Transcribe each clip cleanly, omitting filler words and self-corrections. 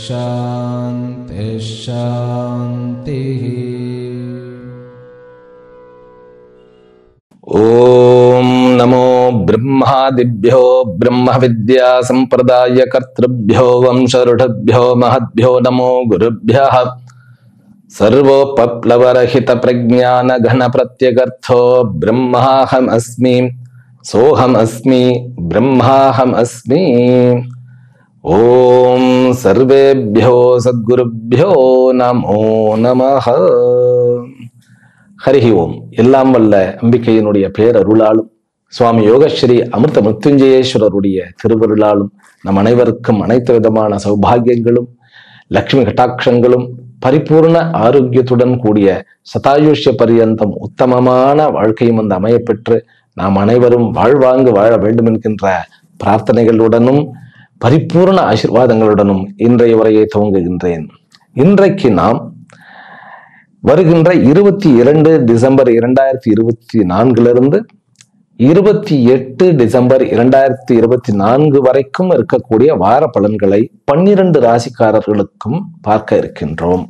शान्ति शान्तिः। ओम नमो ब्रह्मादिभ्यो ब्रह्म विद्या संप्रदाय कर्तृभ्यो वंशऋषभ्यो महद्भ्यो नमो गुरुभ्यः। सर्वोपप्लवरहित प्रज्ञान घन प्रत्यगर्थो ब्रह्माहम अस्मि सोहम अस्मि ब्रह्माहम अस्मि। ओम सर्वेभ्यो सद्गुरुभ्यो नमो नमः। ஹரிஹி ஓம். எல்லாம் வல்ல அம்பிகையினுடைய பேரருளாலும் சுவாமி யோகஸ்ரீ அமிர்த மிருத்யுஞ்சயேஸ்வரருடைய திருவருளாலும் நம் அனைவருக்கும் அனைத்து விதமான சௌபாகியங்களும் லக்ஷ்மி கட்டாட்சங்களும் பரிபூர்ண ஆரோக்கியத்துடன் கூடிய சதாயுஷ்ய பரியந்தம் உத்தமமான வாழ்க்கையும் வந்து அமையப்பெற்று நாம் அனைவரும் வாழ்வாங்கு வாழ வேண்டும் என்கின்ற பிரார்த்தனைகளுடனும் பரிபூர்ண ஆசீர்வாதங்களுடனும் இன்றைய உரையை துவங்குகின்றேன். இன்றைக்கு நாம் வருகின்ற 22 டிசம்பர் 2024 28 டிசம்பர் 2024 வரைக்கும் இருக்கக்கூடிய வார பலன்களை 12 ராசிக்காரர்களுக்கும் பார்க்க இருக்கின்றோம்.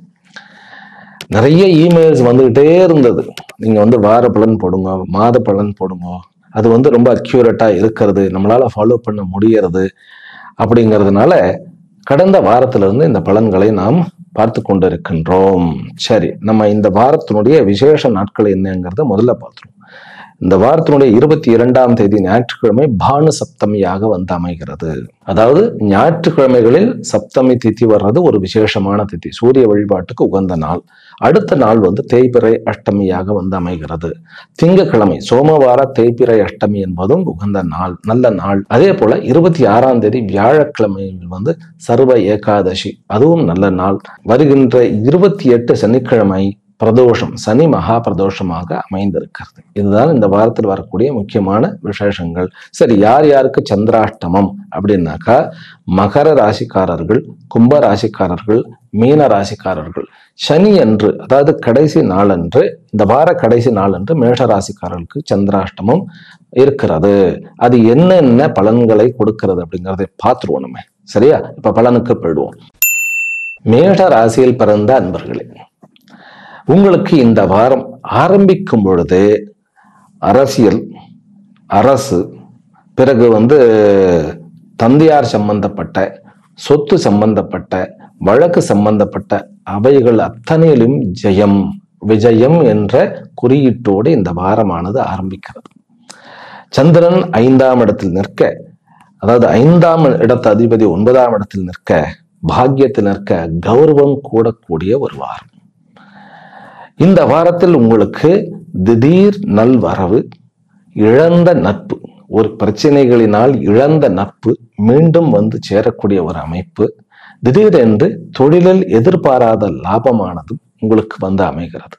நிறைய இமெயில்ஸ் வந்துகிட்டே இருந்தது. நீங்க வார பலன் போடுங்க, மாத பலன் போடுங்க, அது ரொம்ப அக்யூரேட்டா இருக்கிறது, நம்மளால ஃபாலோ பண்ண முடியறது அப்படிங்கிறதுனால கடந்த வாரத்திலிருந்து இந்த பலன்களை நாம் பார்த்து கொண்டிருக்கின்றோம். சரி, நம்ம இந்த வாரத்தினுடைய விசேஷ நாட்கள் என்னங்கிறத முதல்ல பார்த்துருவோம். இந்த வாரத்தினுடைய 22ஆம் தேதி ஞாயிற்றுக்கிழமை பானு சப்தமியாக அமைகிறது. அதாவது ஞாயிற்றுக்கிழமைகளில் சப்தமி திதி வர்றது ஒரு விசேஷமான திதி, சூரிய வழிபாட்டுக்கு உகந்த நாள். அடுத்த நாள் தேய்பிறை அஷ்டமியாக அமைகிறது. திங்கக்கிழமை சோமவார தேய்பிறை அஷ்டமி என்பதும் உகந்த நாள், நல்ல நாள். அதே போல 26ஆம் தேதி வியாழக்கிழமையில் சர்வ ஏகாதசி, அதுவும் நல்ல நாள். வருகின்ற 28 சனிக்கிழமை பிரதோஷம், சனி மகா பிரதோஷமாக அமைந்திருக்கிறது. இதுதான் இந்த வாரத்தில் வரக்கூடிய முக்கியமான விசேஷங்கள். சரி, யார் யாருக்கு சந்திராஷ்டமம் அப்படின்னாக்கா மகர ராசிக்காரர்கள், கும்ப ராசிக்காரர்கள், மீன ராசிக்காரர்கள். சனி அன்று, அதாவது கடைசி நாளன்று, இந்த வார கடைசி நாளன்று மேஷ ராசிக்காரர்களுக்கு சந்திராஷ்டமம் இருக்கிறது. அது என்னென்ன பலன்களை கொடுக்கிறது அப்படிங்கிறதை பார்த்துருவோம் நம்ம. சரியா, இப்ப பலனுக்கு போயிடுவோம். மேஷ ராசியில் பிறந்த அன்பர்களே, உங்களுக்கு இந்த வாரம் ஆரம்பிக்கும் பொழுது அரசியல், அரசு, பிறகு தந்தையார் சம்பந்தப்பட்ட, சொத்து சம்பந்தப்பட்ட, வழக்கு சம்பந்தப்பட்ட அவைகள் அத்தனையிலும் ஜெயம், விஜயம் என்ற குறியீட்டோடு இந்த வாரமானது ஆரம்பிக்கிறது. சந்திரன் 5ஆம் இடத்தில் நிற்க, அதாவது 5ஆம் இடத்து அதிபதி 9ஆம் இடத்தில் நிற்க, பாக்கியத்தில் நிற்க கௌரவம் கூடக்கூடிய ஒரு வாரம். இந்த வாரத்தில் உங்களுக்கு திடீர் நல்வரவு, இழந்த நட்பு, ஒரு பிரச்சனைகளினால் இழந்த நட்பு மீண்டும் சேரக்கூடிய ஒரு அமைப்பு. திடீரென்று தொழிலில் எதிர்பாராத லாபமானது உங்களுக்கு அமைகிறது.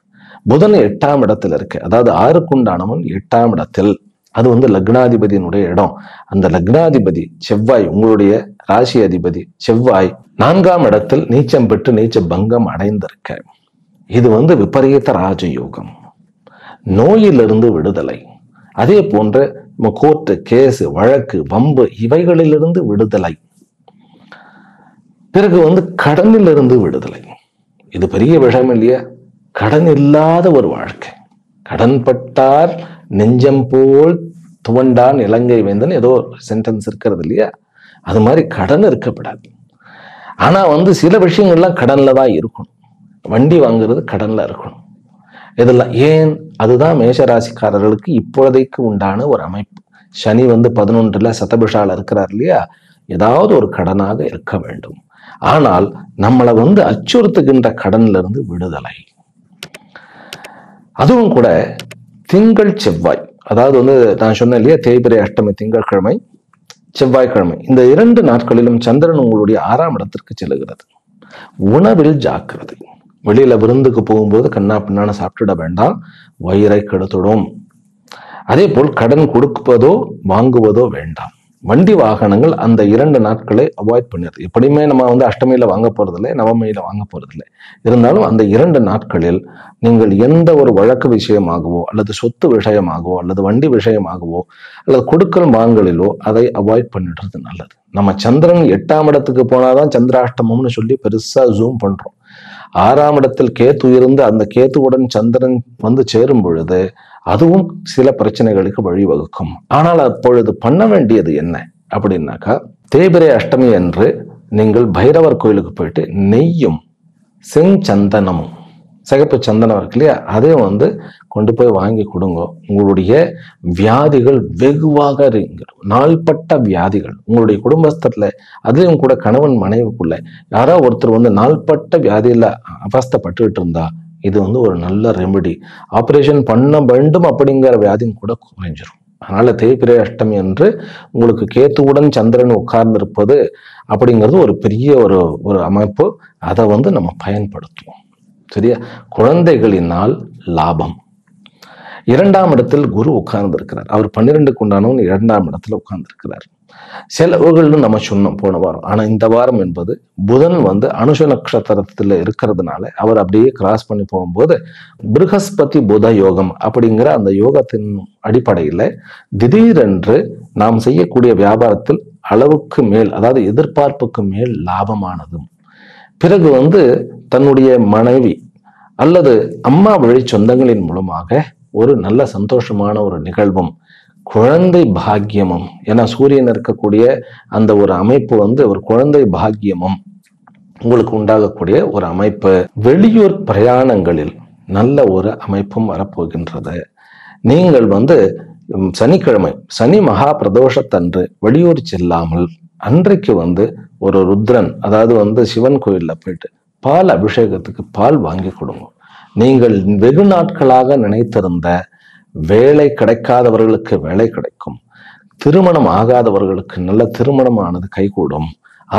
புதன் 8ஆம் இடத்தில் இருக்கு, அதாவது 6க்குண்டானவன் 8ஆம் இடத்தில், அது லக்னாதிபதியினுடைய இடம். அந்த லக்னாதிபதி செவ்வாய், உங்களுடைய ராசி அதிபதி செவ்வாய் 4ஆம் இடத்தில் நீச்சம் பெற்று நீச்ச பங்கம் அடைந்திருக்க. இது விபரீத ராஜயோகம், நோயிலிருந்து விடுதலை, அதே போன்ற கோர்ட்டு கேஸ், வழக்கு, வம்பு இவைகளிலிருந்து விடுதலை, பிறகு கடனிலிருந்து விடுதலை. இது பெரிய விஷயம் இல்லையா? கடன் இல்லாத ஒரு வாழ்க்கை. கடன் பட்டார் நெஞ்சம் போல் துவண்டான் இலங்கை வேந்தன், ஏதோ சென்டென்ஸ் இருக்கிறது இல்லையா? அது மாதிரி கடன் இருக்கப்படாது. ஆனா சில விஷயங்கள்லாம் கடன்ல தான் இருக்கணும். வண்டி வாங்குறது கடன்ல இருக்கணும். இதெல்லாம் ஏன்? அதுதான் மேஷராசிக்காரர்களுக்கு இப்பொழுதைக்கு உண்டான ஒரு அமைப்பு. சனி 11ல சதபிஷால இருக்கிறார் இல்லையா? ஏதாவது ஒரு கடனாக இருக்க வேண்டும். ஆனால் நம்மளை அச்சுறுத்துகின்ற கடன்ல இருந்து விடுதலை. அதுவும் கூட திங்கள் செவ்வாய், அதாவது நான் சொன்னேன் இல்லையா, தேய்பிறை அஷ்டமி திங்கட்கிழமை, செவ்வாய்க்கிழமை, இந்த 2 நாட்களிலும் சந்திரன் உங்களுடைய 6ஆம் இடத்திற்கு செல்லுகிறது. உணவில் ஜாக்கிரதை. வெளியில விருந்துக்கு போகும்போது கண்ணா பின்னான சாப்பிட்டுட வேண்டாம், வயிறை கெடுத்துடும். அதே போல் கடன் கொடுப்பதோ வாங்குவதோ வேண்டாம். வண்டி வாகனங்கள் அந்த 2 நாட்களை அவாய்ட் பண்ணிடுது. எப்படியுமே நம்ம வந்து அஷ்டமியில வாங்க போறதில்லை, நவமியில வாங்க போறதில்லை. இருந்தாலும் அந்த 2 நாட்களில் நீங்கள் எந்த ஒரு வழக்கு விஷயமாகவோ அல்லது சொத்து விஷயமாகவோ அல்லது வண்டி விஷயமாகவோ அல்லது கொடுக்கல் வாங்கலிலோ அதை அவாய்ட் பண்ணிடுறது நல்லது. நம்ம சந்திரன் 8ஆம் இடத்துக்கு போனாதான் சந்திராஷ்டமம்னு சொல்லி பெருசா ஜூம் பண்றோம். 6ஆம் இடத்தில் கேத்து இருந்து அந்த கேத்துவுடன் சந்திரன் வந்து சேரும் பொழுது அதுவும் சில பிரச்சனைகளுக்கு வழிவகுக்கும். ஆனால் அப்பொழுது பண்ண வேண்டியது என்ன அப்படின்னாக்கா, தேய்பிறை அஷ்டமி அன்று நீங்கள் பைரவர் கோயிலுக்கு போயிட்டு நெய்யும் செஞ்சந்தனமும், சிகப்பு சந்தனம் இருக்கு இல்லையா, அதையும் வந்து கொண்டு போய் வாங்கி கொடுங்க. உங்களுடைய வியாதிகள் வெகுவாக நீங்கிடும். நாள்பட்ட வியாதிகள் உங்களுடைய குடும்பத்துல, அதுலயும் கூட கணவன் மனைவிக்குள்ள யாரோ ஒருத்தர் வந்து நாள்பட்ட வியாதியில அவஸ்தைப்பட்டுக்கிட்டு இருந்தா இது வந்து ஒரு நல்ல ரெமெடி. ஆபரேஷன் பண்ண வேண்டும் அப்படிங்கிற வியாதியும் கூட குறைஞ்சிரும். அதனால தேய்பிறை அஷ்டமி என்று உங்களுக்கு கேத்துவுடன் சந்திரன் உட்கார்ந்திருப்பது அப்படிங்கிறது ஒரு பெரிய ஒரு அமைப்பு. அதை வந்து நம்ம பயன்படுத்துவோம். சரியா? குழந்தைகளினால் லாபம். 2ஆம் இடத்தில் குரு உட்கார்ந்து இருக்கிறார். அவர் 12க்கு உண்டானவன் 2ஆம் இடத்துல உட்கார்ந்து இருக்கிறார். செலவுகள்னு நம்ம சொன்னோம் போன வாரம். ஆனா இந்த வாரம் என்பது புதன் வந்து அனுஷ நட்சத்திரத்துல இருக்கிறதுனால அவர் அப்படியே கிராஸ் பண்ணி போகும்போது பிருகஸ்பதி புத யோகம் அப்படிங்கிற அந்த யோகத்தின் அடிப்படையில திடீரென்று நாம் செய்யக்கூடிய வியாபாரத்தில் அளவுக்கு மேல், அதாவது எதிர்பார்ப்புக்கு மேல் லாபமானதும், பிறகு வந்து தன்னுடைய மனைவி அல்லது அம்மா வழி சொந்தங்களின் மூலமாக ஒரு நல்ல சந்தோஷமான ஒரு நிகழ்வும், குழந்தை பாக்கியமும், ஏன்னா சூரியன் இருக்கக்கூடிய அந்த ஒரு அமைப்பு வந்து ஒரு குழந்தை பாக்கியமும் உங்களுக்கு உண்டாகக்கூடிய ஒரு அமைப்பு. வெளியூர் பிரயாணங்களில் நல்ல ஒரு அமைப்பும் வரப்போகின்றது. நீங்கள் வந்து சனிக்கிழமை, சனி மகா பிரதோஷத்தன்று வெளியூர் செல்லாமல் அன்றைக்கு வந்து ஒரு ருத்ரன், அதாவது வந்து சிவன் கோயில்ல போயிட்டு பால் அபிஷேகத்துக்கு பால் வாங்கி கொடுங்க. நீங்கள் வெகு நாட்களாக நினைத்திருந்த வேலை கிடைக்காதவர்களுக்கு வேலை கிடைக்கும். திருமணம் ஆகாதவர்களுக்கு நல்ல திருமணமானது கைகூடும்.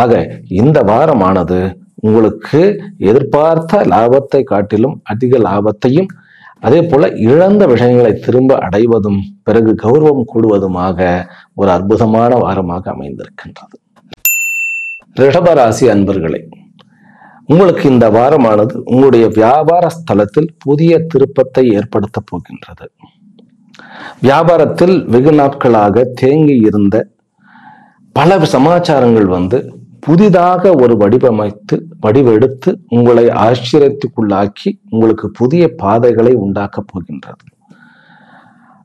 ஆக இந்த வாரமானது உங்களுக்கு எதிர்பார்த்த லாபத்தை காட்டிலும் அதிக லாபத்தையும், அதே போல இழந்த விஷயங்களை திரும்ப அடைவதும் பிறகு கௌரவம் கூடுவதுமாக ஒரு அற்புதமான வாரமாக அமைந்திருக்கின்றது. ரிஷபராசி அன்பர்களே, உங்களுக்கு இந்த வாரமானது உங்களுடைய வியாபார ஸ்தலத்தில் புதிய திருப்பத்தை ஏற்படுத்த போகின்றது. வியாபாரத்தில் வெகு நாட்களாக தேங்கி இருந்த பல சமாச்சாரங்கள் வந்து புதிதாக ஒரு வடிவெடுத்து உங்களை ஆச்சரியத்துக்குள்ளாக்கி உங்களுக்கு புதிய பாதைகளை உண்டாக்க போகின்றது.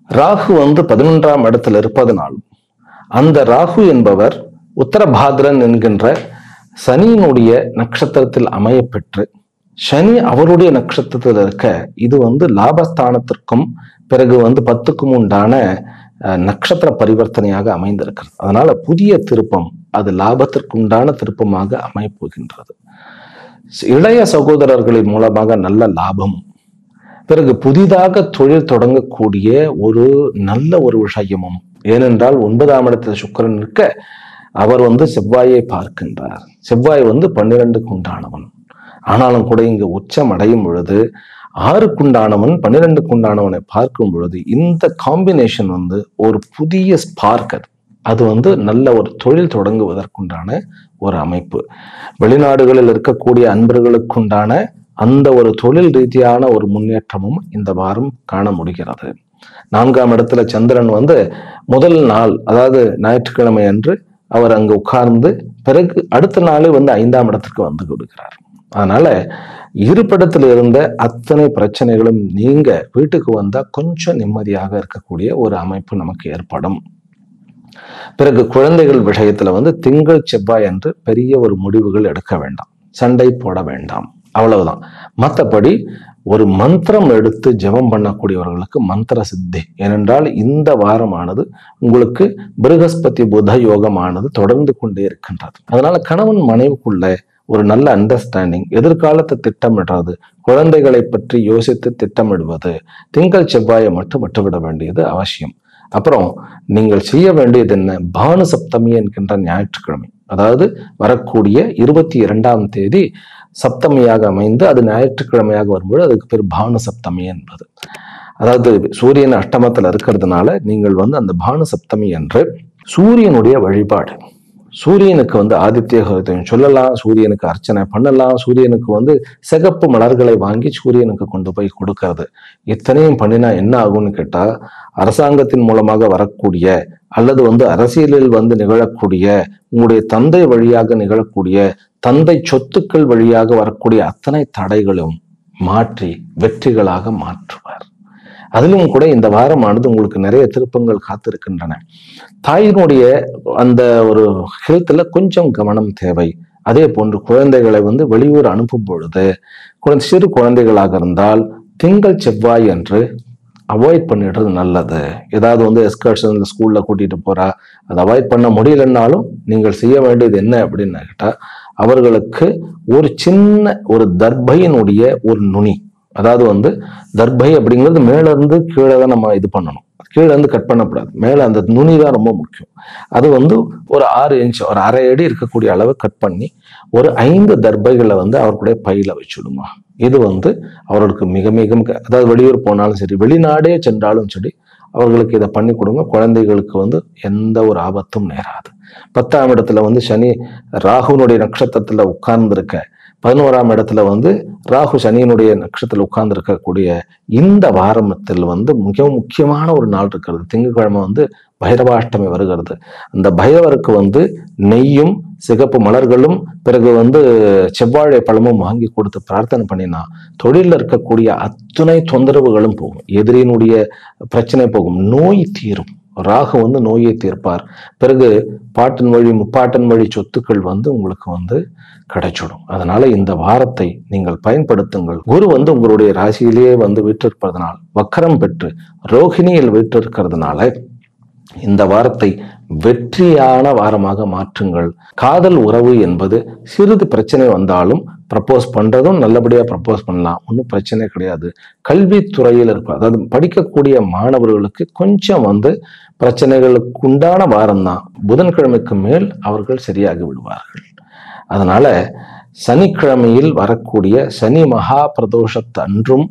ராகு வந்து 11ஆம் இடத்துல இருப்பதனாலும் அந்த ராகு என்பவர் உத்தரபாத்ரன் என்கின்ற சனியினுடைய நட்சத்திரத்தில் அமைய பெற்று, சனி அவருடைய நட்சத்திரத்தில் இருக்க இது வந்து லாபஸ்தானத்திற்கும் பிறகு வந்து 10க்கும் உண்டான நட்சத்திர பரிவர்த்தனையாக அமைந்திருக்கிறது. அதனால புதிய திருப்பம் அது லாபத்திற்கு உண்டான திருப்பமாக அமையப்போகின்றது. இளைய சகோதரர்களின் மூலமாக நல்ல லாபம், பிறகு புதிதாக தொழில் தொடங்கக்கூடிய ஒரு நல்ல ஒரு விஷயமும். ஏனென்றால் 9ஆம் இடத்தில் சுக்கிரன் இருக்க அவர் வந்து செவ்வாயை பார்க்கின்றார். செவ்வாய் வந்து 12க்கு உண்டானவன். ஆனாலும் கூட இங்கு உச்சம் அடையும் பொழுது 6க்கு உண்டானவன் 12க்கு உண்டானவனை பார்க்கும் பொழுது இந்த காம்பினேஷன் வந்து ஒரு புதிய ஸ்பார்க். அது வந்து நல்ல ஒரு தொழில் தொடங்குவதற்குண்டான ஒரு அமைப்பு. வெளிநாடுகளில் இருக்கக்கூடிய அன்பர்களுக்குண்டான அந்த ஒரு தொழில் ரீதியான ஒரு முன்னேற்றமும் இந்த வாரம் காண முடிகிறது. 4ஆம் இடத்துல சந்திரன் வந்து முதல் நாள், அதாவது ஞாயிற்றுக்கிழமை அன்று அவர் அங்கு உட்கார்ந்து பிறகு அடுத்த நாளே வந்து 5ஆம் இடத்திற்கு வந்து கொடுக்கிறார். அதனால இருப்பிடத்தில் இருந்த அத்தனை பிரச்சனைகளும் நீங்க வீட்டுக்கு வந்தா கொஞ்சம் நிம்மதியாக இருக்கக்கூடிய ஒரு அமைப்பு நமக்கு ஏற்படும். பிறகு குழந்தைகள் விஷயத்துல வந்து திங்கள் செவ்வாய் அன்று பெரிய ஒரு முடிவுகள் எடுக்க வேண்டாம், சண்டை போட வேண்டாம், அவ்வளவுதான். மற்றபடி ஒரு மந்திரம் எடுத்து ஜெபம் பண்ணக்கூடியவர்களுக்கு மந்திர சித்தி. ஏனென்றால் இந்த வாரமானது உங்களுக்கு பிருகஸ்பதி புத யோகமானது தொடர்ந்து கொண்டே இருக்கின்றது. அதனால கணவன் மனைவிக்குள்ள ஒரு நல்ல அண்டர்ஸ்டாண்டிங், எதிர்காலத்தை திட்டமிடுறது, குழந்தைகளை பற்றி யோசித்து திட்டமிடுவது, திங்கள் செவ்வாயை மட்டும் விட்டுவிட வேண்டியது அவசியம். அப்புறம் நீங்கள் செய்ய வேண்டியது என்ன? பானு சப்தமி என்கின்ற ஞாயிற்றுக்கிழமை, அதாவது வரக்கூடிய 22ஆம் தேதி சப்தமியாக அமைந்து அது ஞாயிற்றுக்கிழமையாக வரும்போது அதுக்கு பேர் பானு சப்தமி என்பது. அதாவது சூரியன் அஷ்டமத்தில் இருக்கிறதுனால நீங்கள் வந்து அந்த பானு சப்தமி என்று சூரியனுடைய வழிபாடு. சூரியனுக்கு வந்து ஆதித்ய ஹிருதயம் சொல்லலாம், சூரியனுக்கு அர்ச்சனை பண்ணலாம், சூரியனுக்கு வந்து சிகப்பு மலர்களை வாங்கி சூரியனுக்கு கொண்டு போய் கொடுக்கறது. இத்தனையும் பண்ணினா என்ன ஆகும்னு கேட்டா, அரசாங்கத்தின் மூலமாக வரக்கூடிய அல்லது வந்து அரசியலில் வந்து நிகழக்கூடிய, உங்களுடைய தந்தை வழியாக நிகழக்கூடிய, தந்தை சொத்துக்கள் வழியாக வரக்கூடிய அத்தனை தடைகளும் மாற்றி வெற்றிகளாக மாற்றுவார். அதிலும் கூட இந்த வாரமானது உங்களுக்கு நிறைய திருப்பங்கள் காத்திருக்கின்றன. தாயினுடைய அந்த ஒரு ஹெல்த்ல கொஞ்சம் கவனம் தேவை. அதே போன்று குழந்தைகளை வந்து வெளியூர் அனுப்பும் பொழுது சிறு குழந்தைகளாக இருந்தால் திங்கள் செவ்வாய் என்று அவாய்ட் பண்ணிடுறது நல்லது. ஏதாவது வந்து எஸ்கர்ஷன் ஸ்கூல்ல கூட்டிட்டு போறா, அதை அவாய்ட் பண்ண முடியலன்னாலும் நீங்கள் செய்ய வேண்டியது என்ன அப்படின்னு கேட்டா, அவர்களுக்கு ஒரு சின்ன ஒரு தர்பையினுடைய ஒரு நுனி, அதாவது வந்து தர்பை அப்படிங்கிறது மேல இருந்து கீழே தான் நம்ம இது பண்ணணும், கீழே இருந்து கட் பண்ணக்கூடாது, மேல அந்த நுனி தான் ரொம்ப முக்கியம். அது வந்து ஒரு 6 இன்ச் ஒரு அரை அடி இருக்கக்கூடிய அளவு கட் பண்ணி ஒரு 5 தர்பைகளை வந்து அவர்களுடைய பையில வச்சுடுங்க. இது வந்து அவர்களுக்கு மிக மிக அதாவது வெளியூர் போனாலும் சரி, வெளிநாடே சென்றாலும் சரி, அவர்களுக்கு இதை பண்ணி கொடுங்க. குழந்தைகளுக்கு வந்து எந்த ஒரு ஆபத்தும் நேராது. 10ஆம் இடத்துல வந்து சனி ராகுனுடைய நட்சத்திரத்துல உட்கார்ந்துருக்க, 11ஆம் இடத்துல வந்து ராகு சனியினுடைய நட்சத்திரத்தில் உட்கார்ந்து இருக்கக்கூடிய இந்த வாரத்தில் வந்து மிக முக்கியமான ஒரு நாள் இருக்கிறது. திங்கட்கிழமை வந்து பைரவாஷ்டமி வருகிறது. அந்த பைரவருக்கு வந்து நெய்யும் சிகப்பு மலர்களும் பிறகு வந்து செவ்வாழை பழமும் வாங்கி கொடுத்து பிரார்த்தனை பண்ணினா தொழிலில் இருக்கக்கூடிய அத்தனை தொந்தரவுகளும் போகும், எதிரியினுடைய பிரச்சனை போகும், நோய் தீரும். ராகு வந்து நோயை தீர்ப்பார். பிறகு பாட்டின் வழி முப்பாட்டின் வழி சொத்துக்கள் வந்து உங்களுக்கு வந்து கிடைச்சிடும். அதனால இந்த வாரத்தை நீங்கள் பயன்படுத்துங்கள். குரு வந்து உங்களுடைய ராசியிலேயே வந்து வீற்றிருப்பதனால், வக்கரம் பெற்று ரோஹிணியில் வீற்றிருக்கிறதுனால இந்த வாரத்தை வெற்றியான வாரமாக மாற்றுங்கள். காதல் உறவு என்பது சிறிது பிரச்சனை வந்தாலும் ப்ரப்போஸ் பண்றதும் நல்லபடியா ப்ரப்போஸ் பண்ணலாம், ஒன்றும் பிரச்சனை கிடையாது. கல்வித்துறையில் இருப்ப, அதாவது படிக்கக்கூடிய மாணவர்களுக்கு கொஞ்சம் வந்து பிரச்சனைகளுக்கு உண்டான வாரம் தான். புதன்கிழமைக்கு மேல் அவர்கள் சரியாகி விடுவார்கள். அதனால சனிக்கிழமையில் வரக்கூடிய சனி மகா பிரதோஷத்து அன்றும்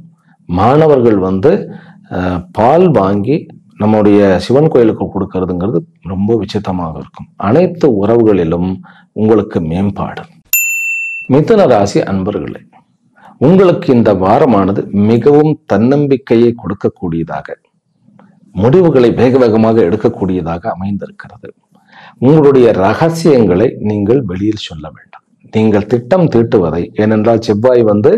மாணவர்கள் வந்து பால் வாங்கி நம்முடைய சிவன் கோயிலுக்கு கொடுக்கறதுங்கிறது ரொம்ப விசித்தமாக இருக்கும். அனைத்து உறவுகளிலும் உங்களுக்கு மேம்பாடு. மிதுன ராசி அன்பர்களே, உங்களுக்கு இந்த வாரமானது மிகவும் தன்னம்பிக்கையை கொடுக்கக்கூடியதாக, முடிவுகளை வேக வேகமாக எடுக்கக்கூடியதாக அமைந்திருக்கிறது. உங்களுடைய ரகசியங்களை நீங்கள் வெளியில் சொல்ல வேண்டாம். நீங்கள் திட்டம் தீட்டுவதை, ஏனென்றால் செவ்வாய் வந்து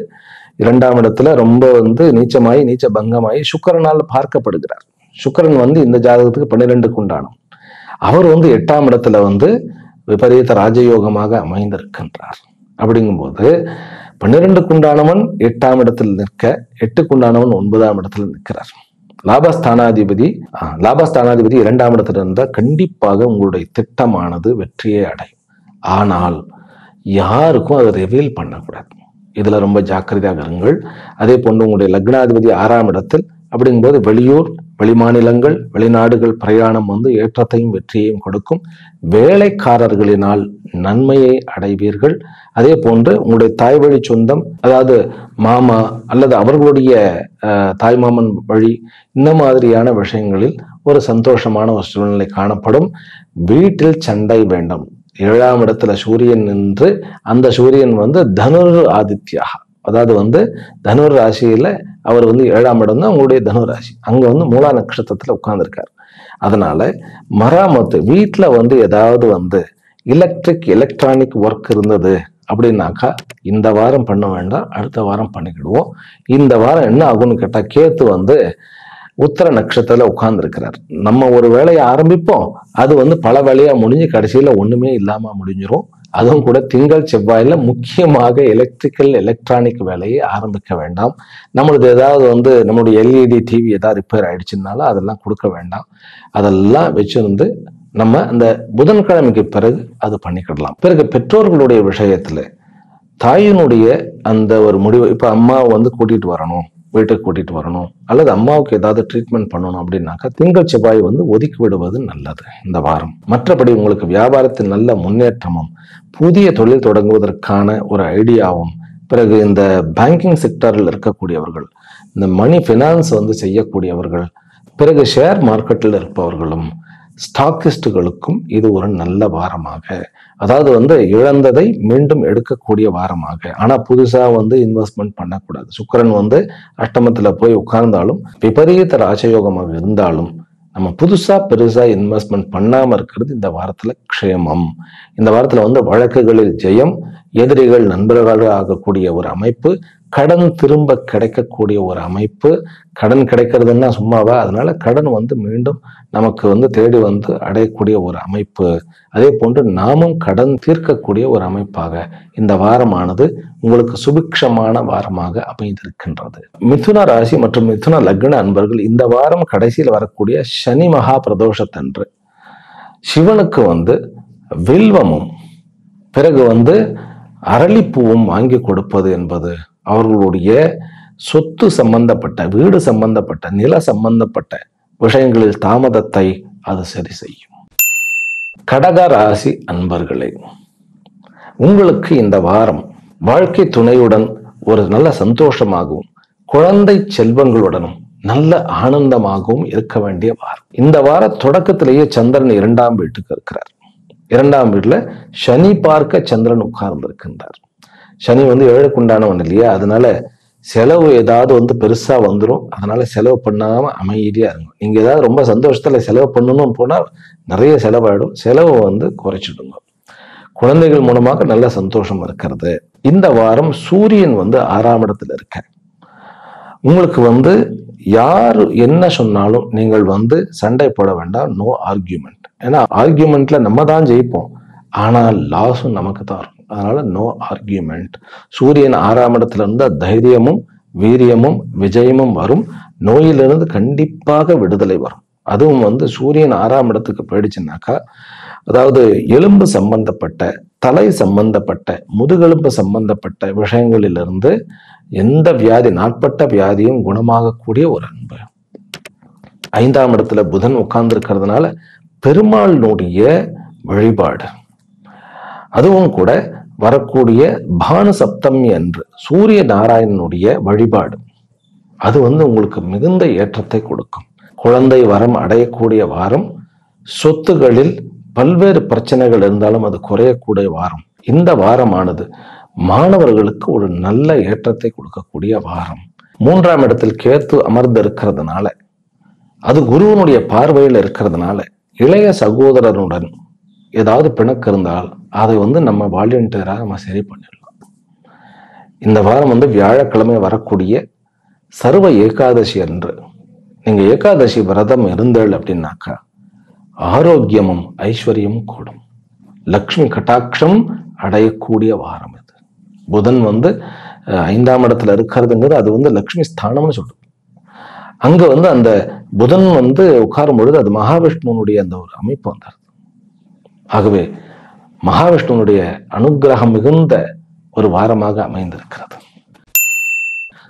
2ஆம் இடத்துல ரொம்ப வந்து நீச்சமாயி நீச்ச பங்கமாயி சுக்கிரனால் பார்க்கப்படுகிறார். சுக்கிரன் வந்து இந்த ஜாதகத்துக்கு 12க்கு உண்டானவன். அவர் வந்து 8ஆம் இடத்துல வந்து விபரீத ராஜயோகமாக அமைந்திருக்கின்றார். அப்படிங்கும்போது 12க்கு உண்டானவன் 8ஆம் இடத்தில் நிற்க, 8க்கு உண்டானவன் 9ஆம் இடத்துல நிற்கிறார். லாபஸ்தானாதிபதி 2ஆம் இடத்துல இருந்தால் கண்டிப்பாக உங்களுடைய திட்டமானது வெற்றியை அடையும். ஆனால் யாருக்கும் அதை ரிவீல் பண்ணக்கூடாது. இதுல ரொம்ப ஜாக்கிரதையாக இருங்கள். அதே போன்று உங்களுடைய லக்னாதிபதி 6ஆம் இடத்தில், அப்படிங்கும்போது வெளியூர், வெளிமாநிலங்கள், வெளிநாடுகள் பிரயாணம் வந்து ஏற்றத்தையும் வெற்றியையும் கொடுக்கும். வேலைக்காரர்களினால் நன்மையை அடைவீர்கள். அதே போன்று உங்களுடைய தாய் வழி சொந்தம், அதாவது மாமா அல்லது அவர்களுடைய தாய்மாமன் வழி, இந்த மாதிரியான விஷயங்களில் ஒரு சந்தோஷமான ஒரு சூழ்நிலை காணப்படும். வீட்டில் சண்டை வேண்டாம். 7ஆம் இடத்துல சூரியன் நின்று, அந்த சூரியன் வந்து தனுர் ஆதித்யா, அதாவது வந்து தனுர் ராசியில அவர் வந்து 7ஆம் இடம் தான் உங்களுடைய தனுர் ராசி. அங்க வந்து மூலா நட்சத்திரத்துல உட்கார்ந்துருக்காரு. அதனால மராமத்து வீட்டுல வந்து ஏதாவது வந்து எலக்ட்ரானிக் ஒர்க் இருந்தது அப்படின்னாக்கா இந்த வாரம் பண்ண வேண்டாம், அடுத்த வாரம் பண்ணிக்கிடுவோம். இந்த வாரம் என்ன ஆகும்னு கேட்டா, கேத்து வந்து உத்தர நட்சத்திரத்துல உட்கார்ந்து இருக்கிறார். நம்ம ஒரு வேலையை ஆரம்பிப்போம், அது வந்து பல வேலையா முடிஞ்சு கடைசியில ஒண்ணுமே இல்லாம முடிஞ்சிரும். அதுவும் கூட திங்கள் செவ்வாயில முக்கியமாக எலக்ட்ரானிக் வேலையை ஆரம்பிக்க வேண்டாம். நம்மளுக்கு ஏதாவது வந்து நம்மளுடைய எல்இடி டிவி ஏதாவது ரிப்பேர் ஆயிடுச்சுனாலும் அதெல்லாம் கொடுக்க வேண்டாம். அதெல்லாம் வச்சிருந்து நம்ம அந்த புதன்கிழமைக்கு பிறகு அது பண்ணிக்கிடலாம். பிறகு பெற்றோர்களுடைய விஷயத்துல தாயினுடைய அந்த ஒரு முடிவு, இப்ப அம்மாவை வந்து கூட்டிட்டு வரணும், வீட்டுக்கு கூட்டிட்டு வரணும், அல்லது அம்மாவுக்கு ஏதாவது ட்ரீட்மெண்ட் பண்ணணும் அப்படின்னாக்கா திங்கள் செவ்வாய் வந்து ஒதுக்கி விடுவது நல்லது இந்த வாரம். மற்றபடி உங்களுக்கு வியாபாரத்தில் நல்ல முன்னேற்றமும், புதிய தொழில் தொடங்குவதற்கான ஒரு ஐடியாவும், பிறகு இந்த பேங்கிங் செக்டரில் இருக்கக்கூடியவர்கள், இந்த மணி ஃபினான்ஸ் வந்து செய்யக்கூடியவர்கள், பிறகு ஷேர் மார்க்கெட்டில் இருப்பவர்களும், ஸ்டாக்கிஸ்டுகளுக்கும் இது ஒரு நல்ல வாரமாக, அதாவது இழந்ததை மீண்டும் எடுக்கக்கூடிய வாரமாக. ஆனா புதுசா இன்வெஸ்ட்மெண்ட் பண்ணக்கூடாது. சுக்கிரன் அஷ்டமத்துல போய் உட்கார்ந்தாலும் விபரீத ராஜயோகமாக இருந்தாலும் நம்ம புதுசா பெருசா இன்வெஸ்ட்மெண்ட் பண்ணாம இருக்கிறது இந்த வாரத்துல க்ஷேமம். இந்த வாரத்துல வழக்குகளில் ஜெயம், எதிரிகள் நண்பர்களாக ஆகக்கூடிய ஒரு அமைப்பு, கடன் திரும்ப கிடைக்கக்கூடிய ஒரு அமைப்பு. கடன் கிடைக்கிறதுன்னா சும்மாவா? அதனால கடன் மீண்டும் நமக்கு தேடி அடையக்கூடிய ஒரு அமைப்பு. அதே போன்று நாமும் கடன் தீர்க்கக்கூடிய ஒரு அமைப்பாக இந்த வாரமானது உங்களுக்கு சுபிக்ஷமான வாரமாக அமைந்திருக்கின்றது. மிதுன ராசி மற்றும் மிதுன லக்ன அன்பர்கள் இந்த வாரம் கடைசியில் வரக்கூடிய சனி மகா பிரதோஷத்தன்று சிவனுக்கு வில்வமும் பிறகு அரளிப்பூவும் வாங்கி கொடுப்பது என்பது அவர்களுடைய சொத்து சம்பந்தப்பட்ட, வீடு சம்பந்தப்பட்ட, நில சம்பந்தப்பட்ட விஷயங்களில் தாமதத்தை அது சரி செய்யும். கடக ராசி அன்பர்களே, உங்களுக்கு இந்த வாரம் வாழ்க்கை துணையுடன் ஒரு நல்ல சந்தோஷமாகவும் குழந்தை செல்வங்களுடனும் நல்ல ஆனந்தமாகவும் இருக்க வேண்டிய வாரம். இந்த வார தொடக்கத்திலேயே சந்திரன் 2ஆம் வீட்டுக்கு இருக்கிறார். 2ஆம் வீட்டுல சனி பார்க்க சந்திரன் உட்கார்ந்து இருக்கின்றார். சனி 7க்கு உண்டானவன் இல்லையா? அதனால செலவு ஏதாவது பெருசா வந்துடும். அதனால செலவு பண்ணாம அமைதியா இருங்க. நீங்க ஏதாவது ரொம்ப சந்தோஷத்துல செலவு பண்ணணும்னு போனா நிறைய செலவாயிடும். செலவு குறைச்சிடுங்க. குழந்தைகள் மூலமாக நல்ல சந்தோஷம் இருக்கிறது. இந்த வாரம் சூரியன் 6ஆம் இடத்துல இருக்க, உங்களுக்கு யாரு என்ன சொன்னாலும் நீங்கள் சண்டை போட வேண்டாம். No argument. ஏன்னா ஆர்கியூமெண்ட்ல நம்ம தான் ஜெயிப்போம், ஆனால் லாஸும் நமக்கு தான் இருக்கும். அதனால நோ ஆர்கியூமெண்ட். சூரியன் 6ஆம் இடத்துல இருந்தா தைரியமும் வீரியமும் விஜயமும் வரும். நோயிலிருந்து கண்டிப்பாக விடுதலை வரும். அதுவும் சூரியன் 6ஆம் இடத்துக்கு போயிடுச்சுன்னாக்கா, அதாவது எலும்பு சம்பந்தப்பட்ட, தலை சம்பந்தப்பட்ட, முதுகெலும்பு சம்பந்தப்பட்ட விஷயங்களிலிருந்து எந்த வியாதி, நாட்பட்ட வியாதியும் குணமாகக்கூடிய ஒரு அன்பு. 5ஆம் இடத்துல புதன் உட்கார்ந்து இருக்கிறதுனால பெருமாளுடைய வழிபாடு, அதுவும் கூட வரக்கூடிய பானு சப்தமி அன்று சூரிய நாராயணனுடைய வழிபாடு, அது உங்களுக்கு மிகுந்த ஏற்றத்தை கொடுக்கும். குழந்தை வரம் அடையக்கூடிய வாரம். சொத்துகளில் பல்வேறு பிரச்சனைகள் இருந்தாலும் அது குறையக்கூடிய வாரம். இந்த வாரமானது மாணவர்களுக்கு ஒரு நல்ல ஏற்றத்தை கொடுக்கக்கூடிய வாரம். 3ஆம் இடத்தில் கேத்து அமர்ந்து இருக்கிறதுனால, அது குருவனுடைய பார்வையில் இருக்கிறதுனால, இளைய சகோதரனுடன் ஏதாவது பிணக்கு இருந்தால் அதை நம்ம வாலண்டியராக நம்ம சரி பண்ணிடலாம். இந்த வாரம் வியாழக்கிழமை வரக்கூடிய சர்வ ஏகாதசி அன்று நீங்க ஏகாதசி விரதம் இருந்தல் அப்படின்னாக்கா ஆரோக்கியமும் ஐஸ்வர்யமும் கூடும். லக்ஷ்மி கட்டாட்சம் அடையக்கூடிய வாரம் இது. புதன் 5ஆம் இடத்துல இருக்கிறதுங்கிறது அது லக்ஷ்மி ஸ்தானம்னு சொல்றது. அங்க அந்த புதன் உட்காரும் பொழுது அது மகாவிஷ்ணுனுடைய அந்த ஒரு அமைப்பு வந்துடுது. ஆகவே மகாவிஷ்ணுனுடைய அனுகிரகம் மிகுந்த ஒரு வாரமாக அமைந்திருக்கிறது.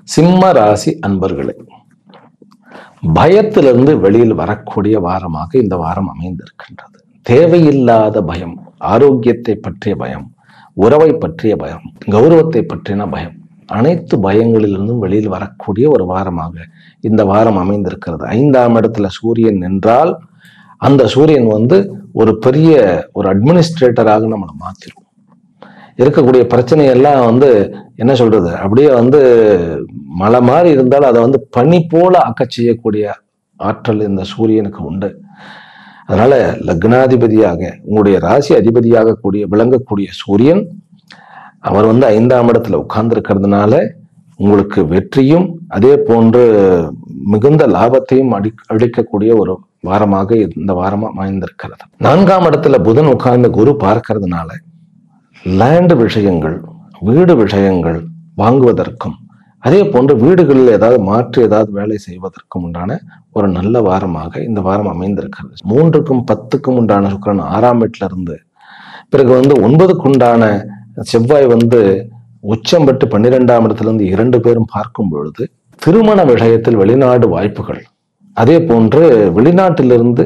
சிம்ம ராசி அன்பர்களே, பயத்திலிருந்து வெளியில் வரக்கூடிய வாரமாக இந்த வாரம் அமைந்திருக்கின்றது. தேவையில்லாத பயம், ஆரோக்கியத்தை பற்றிய பயம், உறவை பற்றிய பயம், கௌரவத்தை பற்றின பயம், அனைத்து பயங்களிலிருந்தும் வெளியில் வரக்கூடிய ஒரு வாரமாக இந்த வாரம் அமைந்திருக்கிறது. 5ஆம் இடத்துல சூரியன் நின்றால் அந்த சூரியன் ஒரு பெரிய ஒரு அட்மினிஸ்ட்ரேட்டராக நம்மளை மாத்திரும். இருக்கக்கூடிய பிரச்சனையெல்லாம் என்ன சொல்றது, அப்படியே மலை மாதிரி இருந்தாலும் அதை பனி போல ஆக்க செய்யக்கூடிய ஆற்றல் இந்த சூரியனுக்கு உண்டு. அதனால லக்னாதிபதியாக, உங்களுடைய ராசி அதிபதியாக கூடிய விளங்கக்கூடிய சூரியன் அவர் 5ஆம் இடத்துல உட்கார்ந்து இருக்கிறதுனால உங்களுக்கு வெற்றியும் அதே போன்று மிகுந்த லாபத்தையும் அளிக்கக்கூடிய ஒரு வாரமாக இந்த வாரம் அமைந்திருக்கிறது. 4ஆம் இடத்துல புதன் உட்கார்ந்து குரு பார்க்கிறதுனால லேண்ட் விஷயங்கள், வீடு விஷயங்கள் வாங்குவதற்கும் அதே போன்று வீடுகளில் ஏதாவது மாற்றி ஏதாவது வேலை செய்வதற்கும் உண்டான ஒரு நல்ல வாரமாக இந்த வாரம் அமைந்திருக்கிறது. 3க்கும் 10க்கும் உண்டான சுக்கிரன் 6ஆம் வீட்டுல இருந்து பிறகு 9க்கு உண்டான செவ்வாய் உச்சம் பெற்று 12ஆம் இடத்துல இருந்து 2 பேரும் பார்க்கும் பொழுது திருமண விஷயத்தில் வெளிநாடு வாய்ப்புகள், அதே போன்று வெளிநாட்டிலிருந்து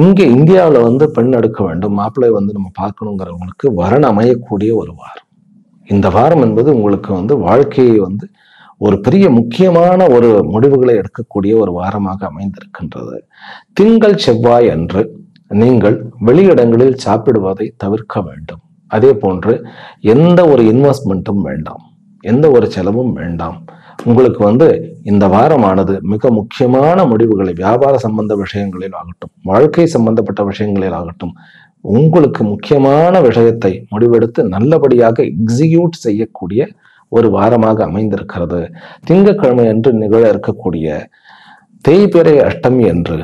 இங்க இந்தியாவில பெண் எடுக்க வேண்டும், மாப்பிள்ளை நம்ம பார்க்கணுங்கிறவங்களுக்கு வரன் அமையக்கூடிய ஒரு வாரம். இந்த வாரம் என்பது உங்களுக்கு வாழ்க்கையை ஒரு பெரிய முக்கியமான ஒரு முடிவுகளை எடுக்கக்கூடிய ஒரு வாரமாக அமைந்திருக்கின்றது. திங்கள் செவ்வாய் அன்று நீங்கள் வெளியிடங்களில் சாப்பிடுவதை தவிர்க்க வேண்டும். அதே போன்று எந்த ஒரு இன்வெஸ்ட்மெண்ட்டும் வேண்டாம், எந்த ஒரு செலவும் வேண்டாம். உங்களுக்கு இந்த வாரமானது மிக முக்கியமான முடிவுகளை, வியாபார சம்பந்த விஷயங்களில் ஆகட்டும், வாழ்க்கை சம்பந்தப்பட்ட விஷயங்களில் ஆகட்டும், உங்களுக்கு முக்கியமான விஷயத்தை முடிவெடுத்து நல்லபடியாக எக்ஸிக்யூட் செய்யக்கூடிய ஒரு வாரமாக அமைந்திருக்கிறது. திங்கட்கிழமை அன்று நிகழ இருக்கக்கூடிய தேய்பிறை அஷ்டமி என்று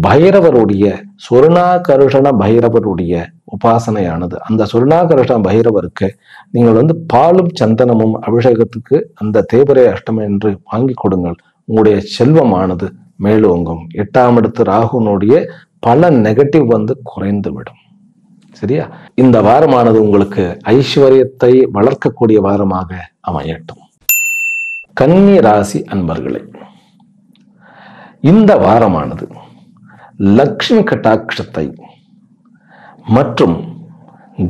பைரவருடைய சுருணாகருஷண பைரவருடைய உபாசனையானது, அந்த சுருணாகருஷண பைரவருக்கு நீங்கள் பாலும் சந்தனமும் அபிஷேகத்துக்கு அந்த தேய்பிறை அஷ்டமி என்று வாங்கி கொடுங்கள். உங்களுடைய செல்வமானது மேலோங்கும். 8ஆம் இடத்து ராகுனுடைய பல நெகட்டிவ் குறைந்து விடும். சரியா? இந்த வாரமானது உங்களுக்கு ஐஸ்வர்யத்தை வளர்க்கக்கூடிய வாரமாக அமையட்டும். கன்னி ராசி அன்பர்களே, இந்த வாரமானது லக்ஷ்மி கட்டாட்சத்தை மற்றும்